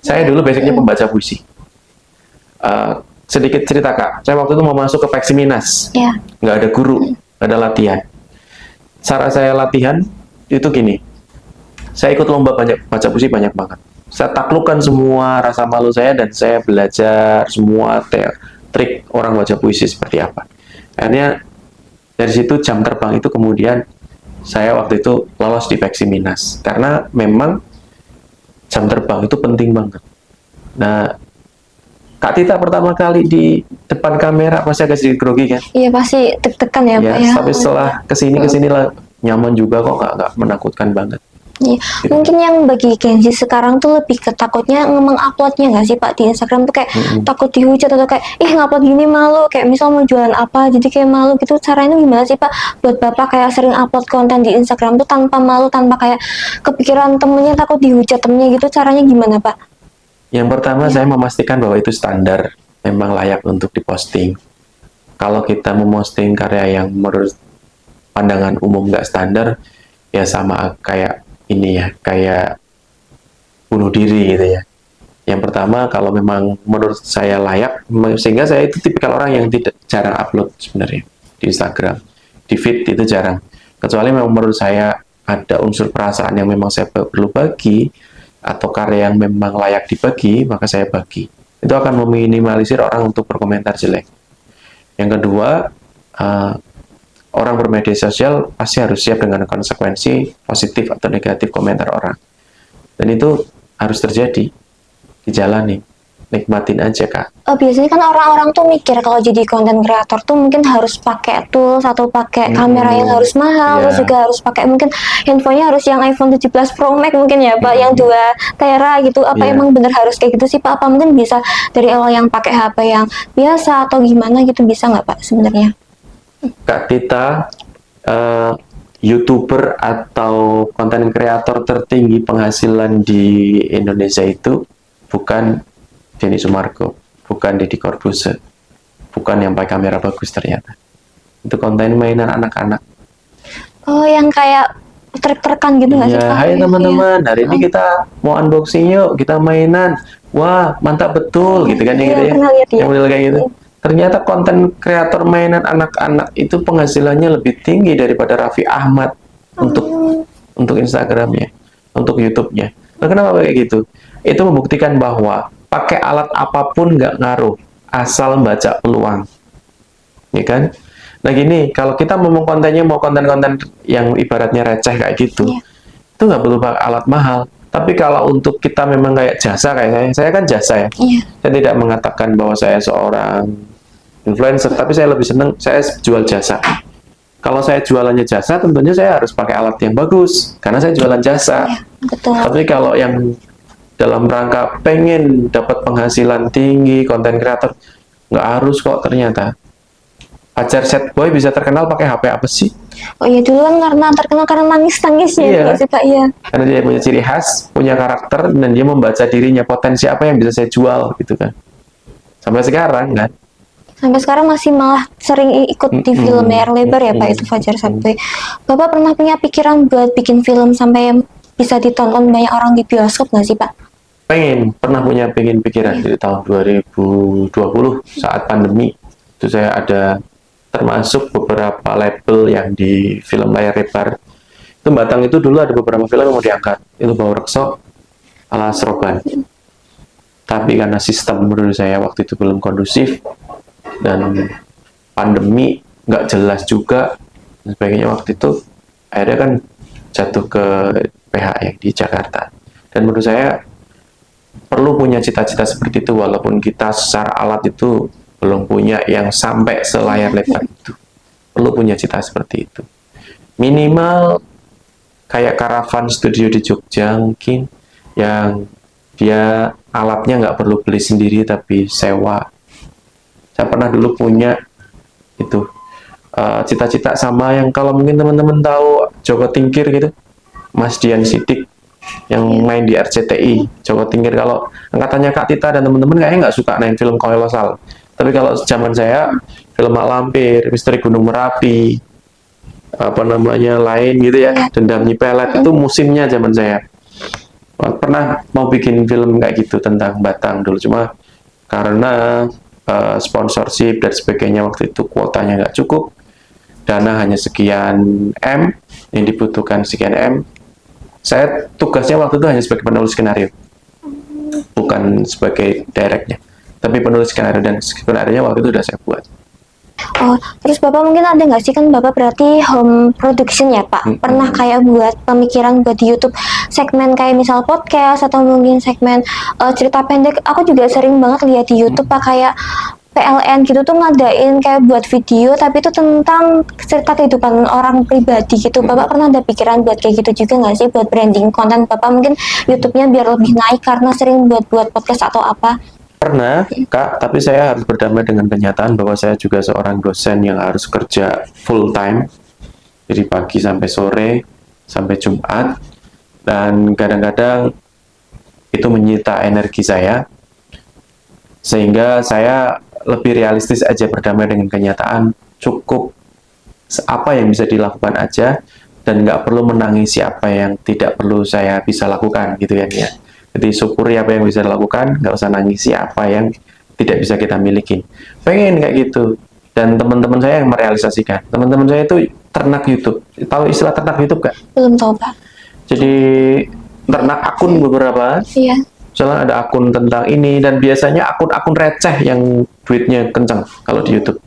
Speaker 2: Saya dulu basicnya pembaca puisi. Sedikit cerita Kak, saya waktu itu mau masuk ke Peksiminas, nggak ada guru, nggak ada latihan. Cara saya latihan itu gini, saya ikut lomba banyak baca puisi banyak banget. Saya taklukkan semua rasa malu saya dan saya belajar semua trik orang baca puisi seperti apa. Akhirnya dari situ jam terbang itu kemudian saya waktu itu lolos di Peksiminas karena memang jam terbang itu penting banget. Nah, Kak Tita pertama kali di depan kamera pasti agak sedikit grogi kan?
Speaker 1: Iya pasti deg-degan ya Pak ya.
Speaker 2: Tapi setelah kesini lah nyaman juga kok, nggak menakutkan banget.
Speaker 1: Iya.
Speaker 2: Gitu.
Speaker 1: Mungkin yang bagi Gen Z sekarang tuh lebih ketakutnya menguploadnya nggak sih Pak di Instagram tuh kayak takut dihujat atau kayak ngupload gini malu, kayak misal mau jualan apa jadi kayak malu gitu. Caranya gimana sih Pak buat Bapak kayak sering upload konten di Instagram tuh tanpa malu, tanpa kayak kepikiran temennya takut dihujat temennya gitu, caranya gimana Pak?
Speaker 2: Yang pertama saya memastikan bahwa itu standar, memang layak untuk diposting. Kalau kita memposting karya yang menurut pandangan umum nggak standar, ya sama kayak ini ya, kayak bunuh diri gitu ya. Yang pertama kalau memang menurut saya layak, sehingga saya itu tipikal orang yang tidak jarang upload sebenarnya di Instagram, di feed itu jarang. Kecuali memang menurut saya ada unsur perasaan yang memang saya perlu bagi, atau karya yang memang layak dibagi, maka saya bagi. Itu akan meminimalisir orang untuk berkomentar jelek. Yang kedua, orang bermedia sosial pasti harus siap dengan konsekuensi positif atau negatif komentar orang. Dan itu harus terjadi, dijalani, nikmatin aja Kak.
Speaker 1: Biasanya kan orang-orang tuh mikir kalau jadi konten kreator tuh mungkin harus pakai tools atau pakai kamera yang harus mahal, terus juga harus pakai mungkin handphonenya harus yang iPhone 17 Pro Max mungkin ya Pak, yang 2 tera gitu. Apa emang bener harus kayak gitu sih Pak? Apa mungkin bisa dari awal yang pakai HP yang biasa atau gimana gitu, bisa nggak Pak sebenarnya?
Speaker 2: Kak Tita, YouTuber atau konten kreator tertinggi penghasilan di Indonesia itu bukan Denny Sumargo, bukan Deddy Corbuzier, bukan yang pakai kamera bagus ternyata. Itu konten mainan anak-anak.
Speaker 1: Oh, yang kayak trek-trekan gitu nggak sih Pak?
Speaker 2: Hai teman-teman, hari ini kita mau unboxing yuk, kita mainan. Wah, mantap betul, gitu kan gitu ya. Yang model kayak gitu. Ternyata konten kreator mainan anak-anak itu penghasilannya lebih tinggi daripada Raffi Ahmad untuk Instagramnya, untuk YouTube-nya. Nah, kenapa kayak gitu? Itu membuktikan bahwa pakai alat apapun nggak ngaruh, asal baca peluang, ya kan? Nah gini, kalau kita mau kontennya mau konten-konten yang ibaratnya receh kayak gitu, itu nggak perlu pakai alat mahal. Tapi kalau untuk kita memang kayak jasa, kayak saya kan jasa ya. Saya tidak mengatakan bahwa saya seorang influencer, tapi saya lebih senang saya jual jasa. Kalau saya jualannya jasa, tentunya saya harus pakai alat yang bagus, karena saya jualan jasa.
Speaker 1: Betul.
Speaker 2: Tapi kalau yang dalam rangka pengen dapat penghasilan tinggi, konten kreator, nggak harus kok ternyata. Pacar set boy bisa terkenal pakai HP apa sih?
Speaker 1: Oh iya, dulu kan karena terkenal karena nangis-nangis ya, sih Pak ya.
Speaker 2: Karena dia punya ciri khas, punya karakter, dan dia membaca dirinya potensi apa yang bisa saya jual, gitu kan. Sampai sekarang kan.
Speaker 1: Sampai sekarang masih malah sering ikut di film layar lebar ya Pak, itu Fajar Set Boy. Bapak pernah punya pikiran buat bikin film sampai bisa ditonton banyak orang di bioskop nggak sih Pak?
Speaker 2: Pernah punya pikiran di tahun 2020 saat pandemi. Itu saya ada termasuk beberapa label yang di film layar lebar. Itu Batang itu dulu ada beberapa film yang mau diangkat. Itu Bau Rekso, ala Sroban. Tapi karena sistem menurut saya waktu itu belum kondusif dan pandemi nggak jelas juga dan sebagainya, waktu itu akhirnya kan jatuh ke PHM di Jakarta. Dan menurut saya perlu punya cita-cita seperti itu, walaupun kita secara alat itu belum punya yang sampai selayar lebar itu. Perlu punya cita seperti itu. Minimal kayak Karavan Studio di Jogja mungkin, yang dia alatnya nggak perlu beli sendiri tapi sewa. Saya pernah dulu punya itu cita-cita sama yang kalau mungkin teman-teman tahu Joko Tingkir gitu, Mas Dian Sidik yang main di RCTI. Joko Tingkir, kalau angkatannya Kak Tita dan teman-teman kayaknya nggak suka main film kolosal. Tapi kalau zaman saya, film Mak Lampir, Misteri Gunung Merapi, apa namanya lain gitu ya, Dendam Nyi Pelet, itu musimnya zaman saya. Pernah mau bikin film kayak gitu tentang Batang dulu, cuma karena sponsorship dan sebagainya waktu itu kuotanya nggak cukup, dana hanya sekian M, yang dibutuhkan sekian M. Saya tugasnya waktu itu hanya sebagai penulis skenario, bukan sebagai directnya, tapi penulis skenario, dan skenario waktu itu sudah saya buat.
Speaker 1: Oh, terus Bapak mungkin ada nggak sih, kan Bapak berarti home production ya Pak? Pernah kayak buat pemikiran buat di YouTube segmen kayak misal podcast atau mungkin segmen cerita pendek. Aku juga sering banget lihat di YouTube Pak, kayak PLN gitu tuh ngadain kayak buat video tapi itu tentang cerita kehidupan orang pribadi gitu. Bapak pernah ada pikiran buat kayak gitu juga nggak sih, buat branding konten Bapak mungkin YouTube-nya biar lebih naik karena sering buat podcast atau apa?
Speaker 2: Pernah, Kak, tapi saya harus berdamai dengan kenyataan bahwa saya juga seorang dosen yang harus kerja full time, dari pagi sampai sore, sampai Jumat, dan kadang-kadang itu menyita energi saya, sehingga saya lebih realistis aja berdamai dengan kenyataan, cukup apa yang bisa dilakukan aja, dan nggak perlu menangisi apa yang tidak perlu saya bisa lakukan, gitu ya. Jadi syukuri apa yang bisa dilakukan, nggak usah nangisi apa yang tidak bisa kita miliki. Pengen kayak gitu. Dan teman-teman saya yang merealisasikan. Teman-teman saya itu ternak YouTube. Tahu istilah ternak YouTube nggak?
Speaker 1: Belum tahu Pak.
Speaker 2: Jadi ternak akun beberapa.
Speaker 1: Iya.
Speaker 2: Misalnya ada akun tentang ini, dan biasanya akun-akun receh yang duitnya kencang kalau di YouTube.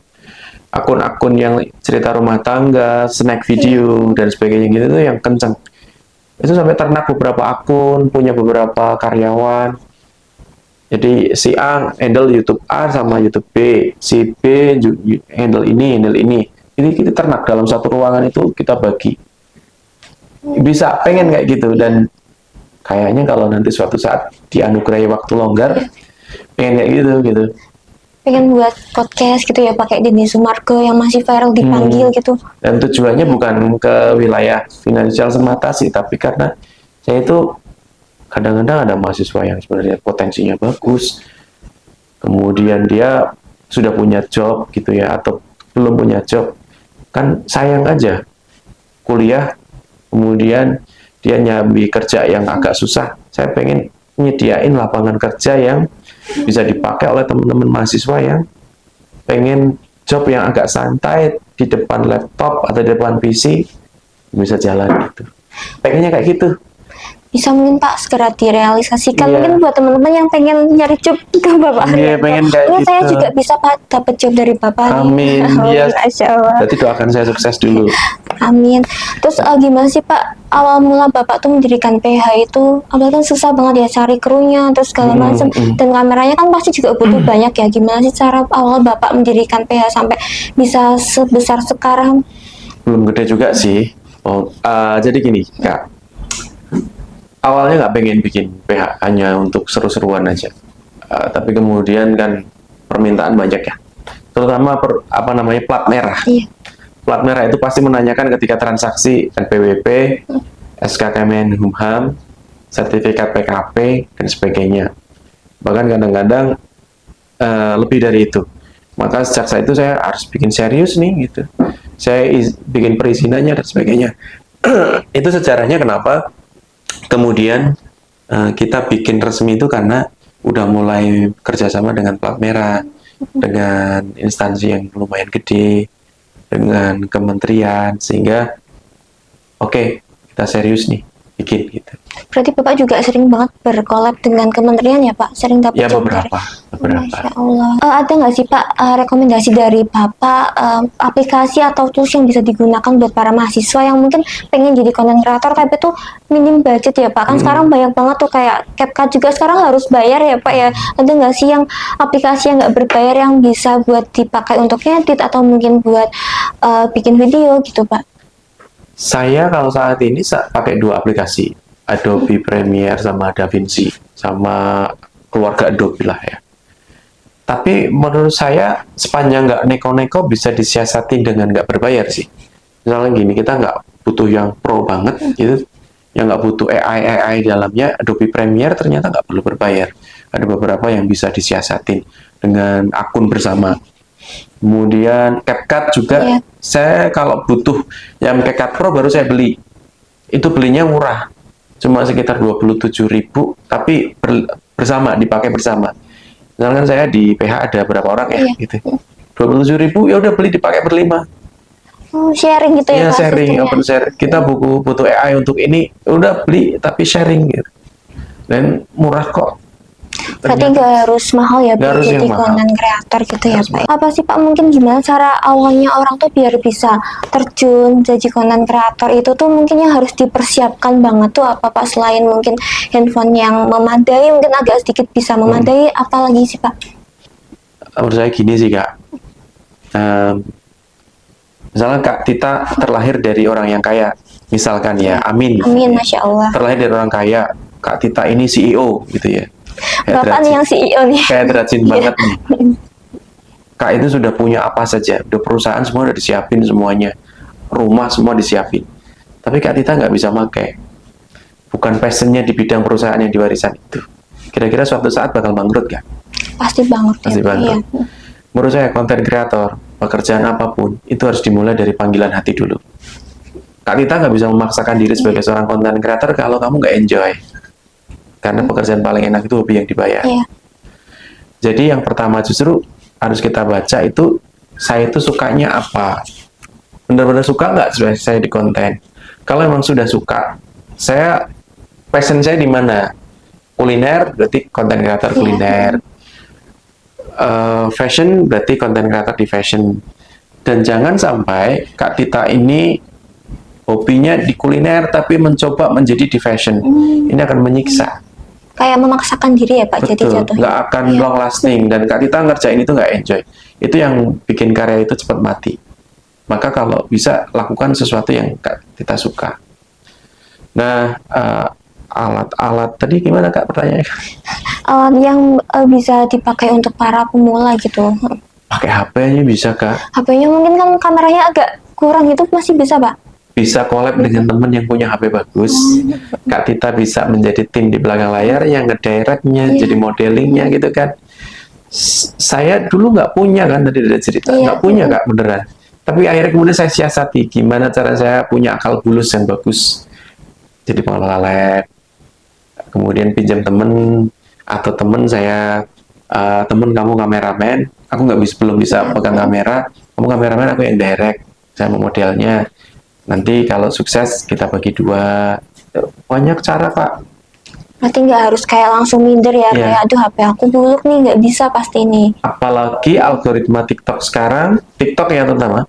Speaker 2: Akun-akun yang cerita rumah tangga, snack video, dan sebagainya gitu tuh yang kencang. Itu sampai ternak beberapa akun, punya beberapa karyawan. Jadi si A handle YouTube A sama YouTube B, si B handle ini, handle ini. Ini kita ternak dalam satu ruangan itu kita bagi. Bisa pengen kayak gitu, dan kayaknya kalau nanti suatu saat dianugerahi waktu longgar, pengen kayak gitu.
Speaker 1: Pengen buat podcast gitu ya pakai Denny Sumargo yang masih viral dipanggil gitu.
Speaker 2: Dan tujuannya bukan ke wilayah finansial semata sih, tapi karena saya itu kadang-kadang ada mahasiswa yang sebenarnya potensinya bagus, kemudian dia sudah punya job gitu ya, atau belum punya job, kan sayang aja kuliah kemudian dia nyambi kerja yang agak susah. Saya pengen nyediain lapangan kerja yang bisa dipakai oleh teman-teman mahasiswa yang pengen job yang agak santai di depan laptop atau di depan PC, bisa jalan gitu. Pengennya kayak gitu.
Speaker 1: Bisa mungkin Pak segera direalisasikan.
Speaker 2: Iya.
Speaker 1: Mungkin buat teman-teman yang pengen nyari job ke Bapak.
Speaker 2: Iya, pengen kayak gitu.
Speaker 1: Saya juga bisa Pak dapat job dari Bapak.
Speaker 2: Amin. Iya.
Speaker 1: Masya Allah.
Speaker 2: Berarti doakan saya sukses dulu.
Speaker 1: Amin. Terus gimana sih Pak, awal mula Bapak tuh mendirikan PH itu, apalagi kan susah banget ya cari krunya terus segala macam, dan kameranya kan pasti juga butuh banyak ya. Gimana sih cara awal Bapak mendirikan PH sampai bisa sebesar sekarang?
Speaker 2: Belum gede juga sih. Jadi gini, Kak. Awalnya nggak pengen bikin PH hanya untuk seru-seruan aja. Tapi kemudian kan permintaan banyak ya. Terutama plat merah.
Speaker 1: Iya.
Speaker 2: Plat merah itu pasti menanyakan ketika transaksi NPWP, SK Kemenkumham, sertifikat PKP, dan sebagainya. Bahkan kadang-kadang lebih dari itu. Maka sejak saat itu saya harus bikin serius nih gitu. Saya bikin perizinannya dan sebagainya. Itu sejarahnya kenapa kemudian kita bikin resmi itu, karena udah mulai kerjasama dengan plat merah, dengan instansi yang lumayan gede, dengan kementerian, sehingga oke, kita serius nih bikin gitu.
Speaker 1: Berarti Bapak juga sering banget berkolab dengan kementerian ya Pak? Sering dapat
Speaker 2: Ya
Speaker 1: job dari...
Speaker 2: beberapa.
Speaker 1: Masya Allah. Ada nggak sih Pak rekomendasi dari Bapak aplikasi atau tools yang bisa digunakan buat para mahasiswa yang mungkin pengen jadi content creator tapi tuh minim budget ya Pak? Kan sekarang banyak banget tuh kayak CapCut juga sekarang harus bayar ya Pak ya. Ada nggak sih yang aplikasi yang nggak berbayar yang bisa buat dipakai untuk edit atau mungkin buat bikin video gitu Pak?
Speaker 2: Saya kalau saat ini pakai dua aplikasi. Adobe Premiere sama DaVinci sama keluarga Adobe lah ya. Tapi menurut saya sepanjang nggak neko-neko bisa disiasati dengan nggak berbayar sih. Misalnya gini, kita nggak butuh yang pro banget gitu, yang nggak butuh AI dalamnya. Adobe Premiere ternyata nggak perlu berbayar. Ada beberapa yang bisa disiasatin dengan akun bersama. Kemudian CapCut juga,
Speaker 1: Iya.
Speaker 2: saya kalau butuh yang CapCut Pro baru saya beli. Itu belinya murah, cuma sekitar 27.000, tapi bersama, dipakai bersama. Misalkan saya di PH ada berapa orang ya,
Speaker 1: Iya.
Speaker 2: gitu. 27.000 ya udah beli dipakai berlima.
Speaker 1: Oh, sharing gitu
Speaker 2: Iya,
Speaker 1: ya Pak
Speaker 2: sharing,
Speaker 1: sistemnya.
Speaker 2: open share. Kita butuh AI untuk ini, udah beli tapi sharing gitu. Dan murah kok.
Speaker 1: Berarti nggak harus mahal ya
Speaker 2: Nggak
Speaker 1: biar
Speaker 2: harus
Speaker 1: jadi
Speaker 2: yang mahal.
Speaker 1: konten kreator gitu ya
Speaker 2: Harus
Speaker 1: Pak. Apa sih Pak, mungkin gimana cara awalnya orang tuh biar bisa terjun jadi konten kreator itu tuh mungkin yang harus dipersiapkan banget tuh apa Pak, selain mungkin handphone yang memadai, mungkin agak sedikit bisa memadai, apa lagi sih Pak?
Speaker 2: Menurut saya gini sih Kak. Misalnya Kak Tita terlahir dari orang yang kaya, misalkan ya, amin.
Speaker 1: Amin, Masya Allah.
Speaker 2: Terlahir dari orang kaya, Kak Tita ini CEO gitu ya.
Speaker 1: Bapak nih yang CEO nih.
Speaker 2: Kayak rajin banget nih. Kak itu sudah punya apa saja, udah perusahaan semua udah disiapin semuanya, rumah semua disiapin. Tapi Kak Tita nggak bisa pakai, bukan passionnya di bidang perusahaan yang diwarisan itu. Kira-kira suatu saat bakal bangkrut nggak?
Speaker 1: Pasti banget
Speaker 2: Pasti
Speaker 1: ya Pak.
Speaker 2: bangkrut.
Speaker 1: Iya.
Speaker 2: Menurut saya konten kreator, pekerjaan apapun itu harus dimulai dari panggilan hati dulu. Kak Tita nggak bisa memaksakan diri sebagai seorang konten kreator kalau kamu nggak enjoy. Karena pekerjaan paling enak itu hobi yang dibayar.
Speaker 1: Iya.
Speaker 2: Jadi yang pertama justru harus kita baca itu, saya itu sukanya apa, benar-benar suka nggak saya di konten. Kalau memang sudah suka, saya passion saya di mana, kuliner berarti konten kreator kuliner, fashion berarti konten kreator di fashion. Dan jangan sampai Kak Tita ini hobinya di kuliner tapi mencoba menjadi di fashion, ini akan menyiksa.
Speaker 1: Kayak memaksakan diri ya Pak, jadi
Speaker 2: Betul,
Speaker 1: jatuhnya.
Speaker 2: nggak akan long lasting, dan Kak Tita ngerjain itu nggak enjoy. Itu yang bikin karya itu cepat mati. Maka kalau bisa lakukan sesuatu yang Kak Tita suka. Nah, alat-alat tadi gimana Kak pertanyaannya?
Speaker 1: Alat yang bisa dipakai untuk para pemula gitu.
Speaker 2: Pakai HP aja bisa Kak.
Speaker 1: HP-nya mungkin kan kameranya agak kurang, itu masih bisa Pak?
Speaker 2: Bisa collab dengan temen yang punya HP bagus. Kak Tita bisa menjadi tim di belakang layar yang ngedirectnya, jadi modelingnya gitu kan. Saya dulu nggak punya kan, tadi ada cerita, nggak punya Kak beneran. Tapi akhirnya kemudian saya siasati gimana cara saya punya akal bulus yang bagus. Jadi pengelola lab, kemudian pinjam temen, atau temen saya, temen kamu kameramen, aku nggak bisa, belum bisa pegang kamera, kamu kameramen, aku yang direct, saya mau modelnya. Nanti kalau sukses kita bagi dua. Banyak cara Pak.
Speaker 1: Berarti nggak harus kayak langsung minder ya, kayak aduh HP aku buluk nih, nggak bisa pasti nih.
Speaker 2: Apalagi algoritma TikTok sekarang, TikTok ya terutama,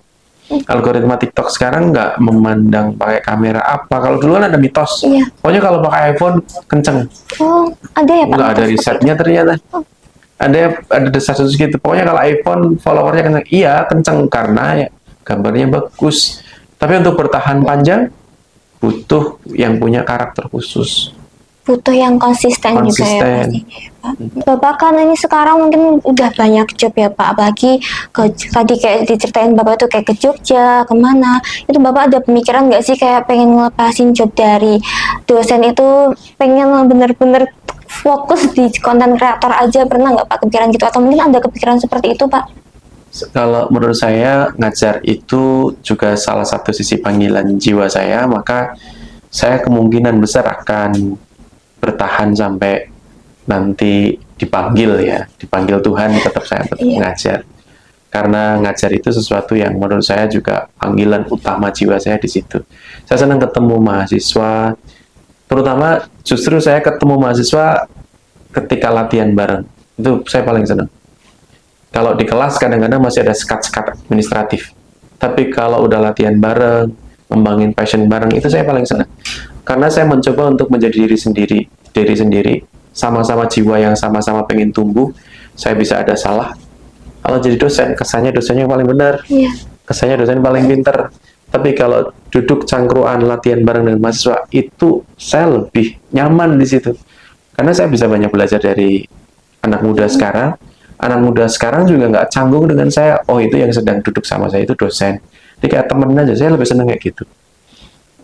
Speaker 2: algoritma TikTok sekarang nggak memandang pakai kamera apa. Kalau dulu kan ada mitos, pokoknya kalau pakai iPhone kenceng.
Speaker 1: Oh, ada ya Pak?
Speaker 2: Nggak ada risetnya ternyata. Ada desas-desus gitu. Pokoknya kalau iPhone followernya kenceng, iya kenceng karena ya, gambarnya bagus. Tapi untuk bertahan panjang butuh yang punya karakter khusus.
Speaker 1: Butuh yang konsisten juga ya pastinya ya Pak. Bapak kan ini sekarang mungkin udah banyak job ya Pak, apalagi tadi kayak diceritain Bapak tuh kayak ke Jogja, kemana. Itu Bapak ada pemikiran nggak sih kayak pengen ngelepasin job dari dosen itu, pengen bener-bener fokus di konten kreator aja, pernah nggak Pak kepikiran gitu? Atau mungkin ada kepikiran seperti itu Pak?
Speaker 2: Kalau menurut saya ngajar itu juga salah satu sisi panggilan jiwa saya, maka saya kemungkinan besar akan bertahan sampai nanti dipanggil ya, dipanggil Tuhan, tetap saya ngajar. Karena ngajar itu sesuatu yang menurut saya juga panggilan utama jiwa saya di situ. Saya senang ketemu mahasiswa, terutama justru saya ketemu mahasiswa ketika latihan bareng, itu saya paling senang. Kalau di kelas kadang-kadang masih ada sekat-sekat administratif. Tapi kalau udah latihan bareng, ngembangin passion bareng, itu saya paling senang. Karena saya mencoba untuk menjadi diri sendiri, sama-sama jiwa yang sama-sama pengen tumbuh. Saya bisa ada salah. Kalau jadi dosen, kesannya dosennya yang paling benar. Kesannya dosen paling pinter. Tapi kalau duduk cangkruan latihan bareng dengan mahasiswa, itu saya lebih nyaman di situ. Karena saya bisa banyak belajar dari anak muda sekarang. Anak muda sekarang juga nggak canggung dengan saya. Oh, itu yang sedang duduk sama saya itu dosen. Jadi kayak temen aja, saya lebih seneng kayak gitu.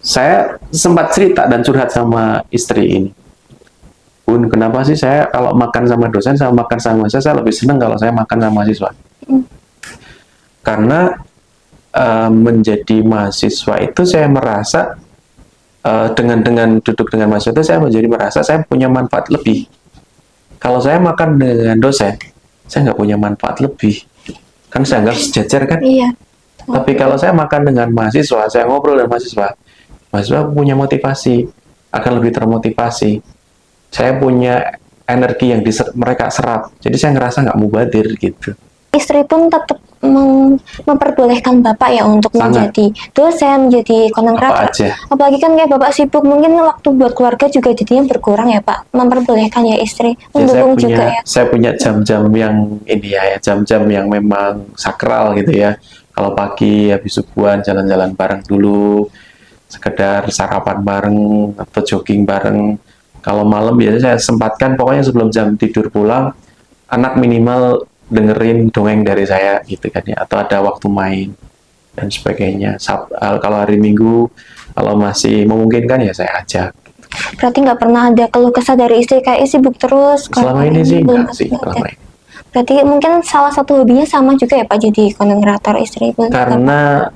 Speaker 2: Saya sempat cerita dan curhat sama istri ini. Bun, kenapa sih saya kalau makan sama dosen sama makan sama mahasiswa, saya lebih seneng kalau saya makan sama mahasiswa. Karena menjadi mahasiswa itu saya merasa dengan duduk dengan mahasiswa itu saya menjadi merasa saya punya manfaat lebih. Kalau saya makan dengan dosen, saya nggak punya manfaat lebih. Kan saya anggap sejajar kan?
Speaker 1: Iya.
Speaker 2: Tapi kalau saya makan dengan mahasiswa, saya ngobrol dengan mahasiswa, mahasiswa punya motivasi, akan lebih termotivasi. Saya punya energi yang mereka serap. Jadi saya ngerasa nggak mubadir gitu.
Speaker 1: Istri pun tetap memperbolehkan bapak ya untuk
Speaker 2: Sangat.
Speaker 1: menjadi dosen, menjadi
Speaker 2: Apa
Speaker 1: kontenkrator.
Speaker 2: aja.
Speaker 1: Apalagi kan kayak bapak sibuk, mungkin waktu buat keluarga juga jadinya berkurang ya pak. Memperbolehkan ya istri,
Speaker 2: Ya,
Speaker 1: mendukung juga ya.
Speaker 2: saya punya jam-jam yang ini ya, jam-jam yang memang sakral gitu ya. Kalau pagi habis subuhan jalan-jalan bareng dulu, sekedar sarapan bareng atau jogging bareng. Kalau malam biasanya saya sempatkan, pokoknya sebelum jam tidur pulang, anak minimal dengerin dongeng dari saya gitu kan ya, atau ada waktu main dan sebagainya. Kalau hari Minggu, kalau masih memungkinkan ya saya ajak.
Speaker 1: Berarti nggak pernah ada keluh kesah dari istri kayak sibuk terus.
Speaker 2: Selama ini sih
Speaker 1: belum
Speaker 2: enggak sih,
Speaker 1: ada.
Speaker 2: selama ini.
Speaker 1: Berarti mungkin salah satu hobinya sama juga ya pak, jadi kontenkrator istri pun.
Speaker 2: Karena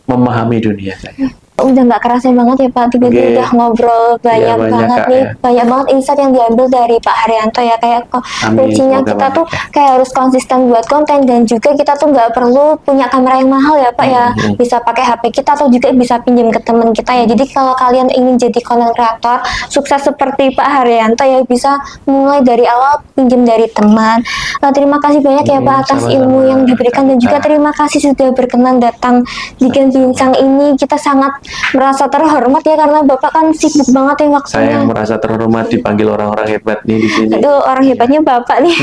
Speaker 2: memahami dunia saya.
Speaker 1: Udah nggak kerasa banget ya Pak, tiba-tiba
Speaker 2: Oke.
Speaker 1: udah ngobrol banyak
Speaker 2: Iya, banyak,
Speaker 1: banget
Speaker 2: Kak,
Speaker 1: nih,
Speaker 2: ya.
Speaker 1: banyak banget insight yang diambil dari Pak Haryanto ya, kayak
Speaker 2: Amin,
Speaker 1: kuncinya
Speaker 2: semoga
Speaker 1: kita
Speaker 2: banyak,
Speaker 1: tuh
Speaker 2: ya.
Speaker 1: kayak harus konsisten buat konten, dan juga kita tuh nggak perlu punya kamera yang mahal ya Pak ya, bisa pakai HP kita atau juga bisa pinjam ke teman kita ya. Jadi kalau kalian ingin jadi content creator sukses seperti Pak Haryanto ya, bisa mulai dari awal, pinjam dari teman. Terima kasih banyak ya Pak atas
Speaker 2: Sama-sama,
Speaker 1: ilmu yang diberikan, dan juga
Speaker 2: Kak.
Speaker 1: terima kasih sudah berkenan datang di Gen Bincang ini. Kita sangat merasa terhormat ya, karena Bapak kan sibuk banget ya waktunya.
Speaker 2: Saya yang merasa terhormat dipanggil orang-orang hebat nih di sini.
Speaker 1: Aduh, orang hebatnya Bapak nih.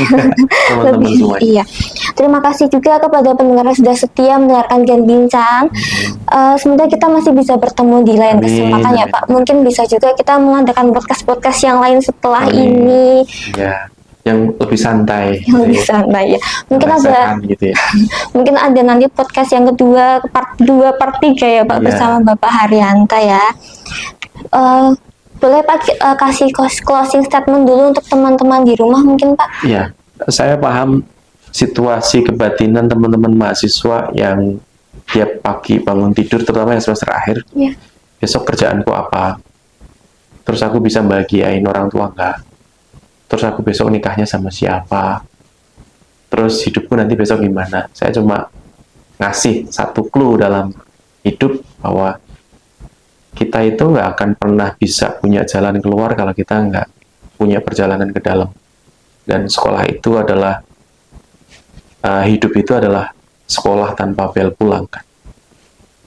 Speaker 2: Teman-teman semua.
Speaker 1: Iya. Terima kasih juga kepada pendengar yang sudah setia mendengarkan Gen Bincang. Semoga kita masih bisa bertemu di lain
Speaker 2: Amin,
Speaker 1: kesempatan ya
Speaker 2: amin.
Speaker 1: Pak. Mungkin bisa juga kita mengadakan podcast-podcast yang lain setelah
Speaker 2: Amin.
Speaker 1: ini.
Speaker 2: Ya, yang lebih santai.
Speaker 1: Yang
Speaker 2: gitu
Speaker 1: lebih
Speaker 2: ya.
Speaker 1: santai ya. Mungkin ada
Speaker 2: Rasakan gitu ya.
Speaker 1: mungkin ada nanti podcast yang kedua, part 2, part 3 ya Pak,
Speaker 2: Iya.
Speaker 1: bersama Bapak Haryanto ya. Boleh Pak kasih closing statement dulu untuk teman-teman di rumah mungkin Pak?
Speaker 2: Iya, saya paham situasi kebatinan teman-teman mahasiswa yang tiap pagi bangun tidur, terutama yang semester akhir.
Speaker 1: Iya.
Speaker 2: Besok kerjaanku apa? Terus aku bisa bahagiain orang tua nggak? Terus aku besok nikahnya sama siapa? Terus hidupku nanti besok gimana? Saya cuma ngasih satu clue dalam hidup bahwa kita itu nggak akan pernah bisa punya jalan keluar kalau kita nggak punya perjalanan ke dalam. Dan sekolah itu adalah, hidup itu adalah sekolah tanpa bel pulang kan.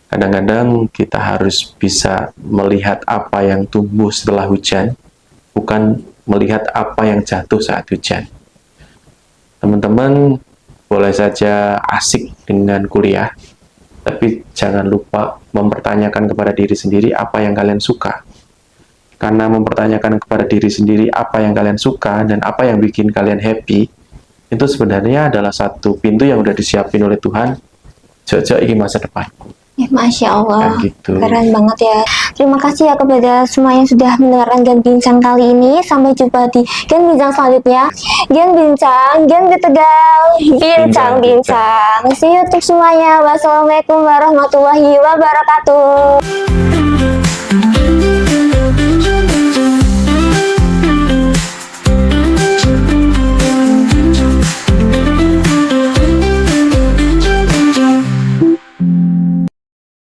Speaker 2: Kadang-kadang kita harus bisa melihat apa yang tumbuh setelah hujan, bukan melihat apa yang jatuh saat hujan. Teman-teman boleh saja asik dengan kuliah, tapi jangan lupa mempertanyakan kepada diri sendiri apa yang kalian suka. Karena mempertanyakan kepada diri sendiri apa yang kalian suka dan apa yang bikin kalian happy, itu sebenarnya adalah satu pintu yang udah disiapin oleh Tuhan. Jauh-jauh ini masa depanku.
Speaker 1: Ya, Masya Allah,
Speaker 2: Kan gitu.
Speaker 1: keren banget ya. Terima kasih ya kepada semua yang sudah mendengarkan Gen Bincang kali ini. Sampai jumpa di Gen Bincang selanjutnya. Gen Bincang, Gen Tegal, Bincang-Bincang. See you untuk semuanya. Wassalamualaikum warahmatullahi wabarakatuh.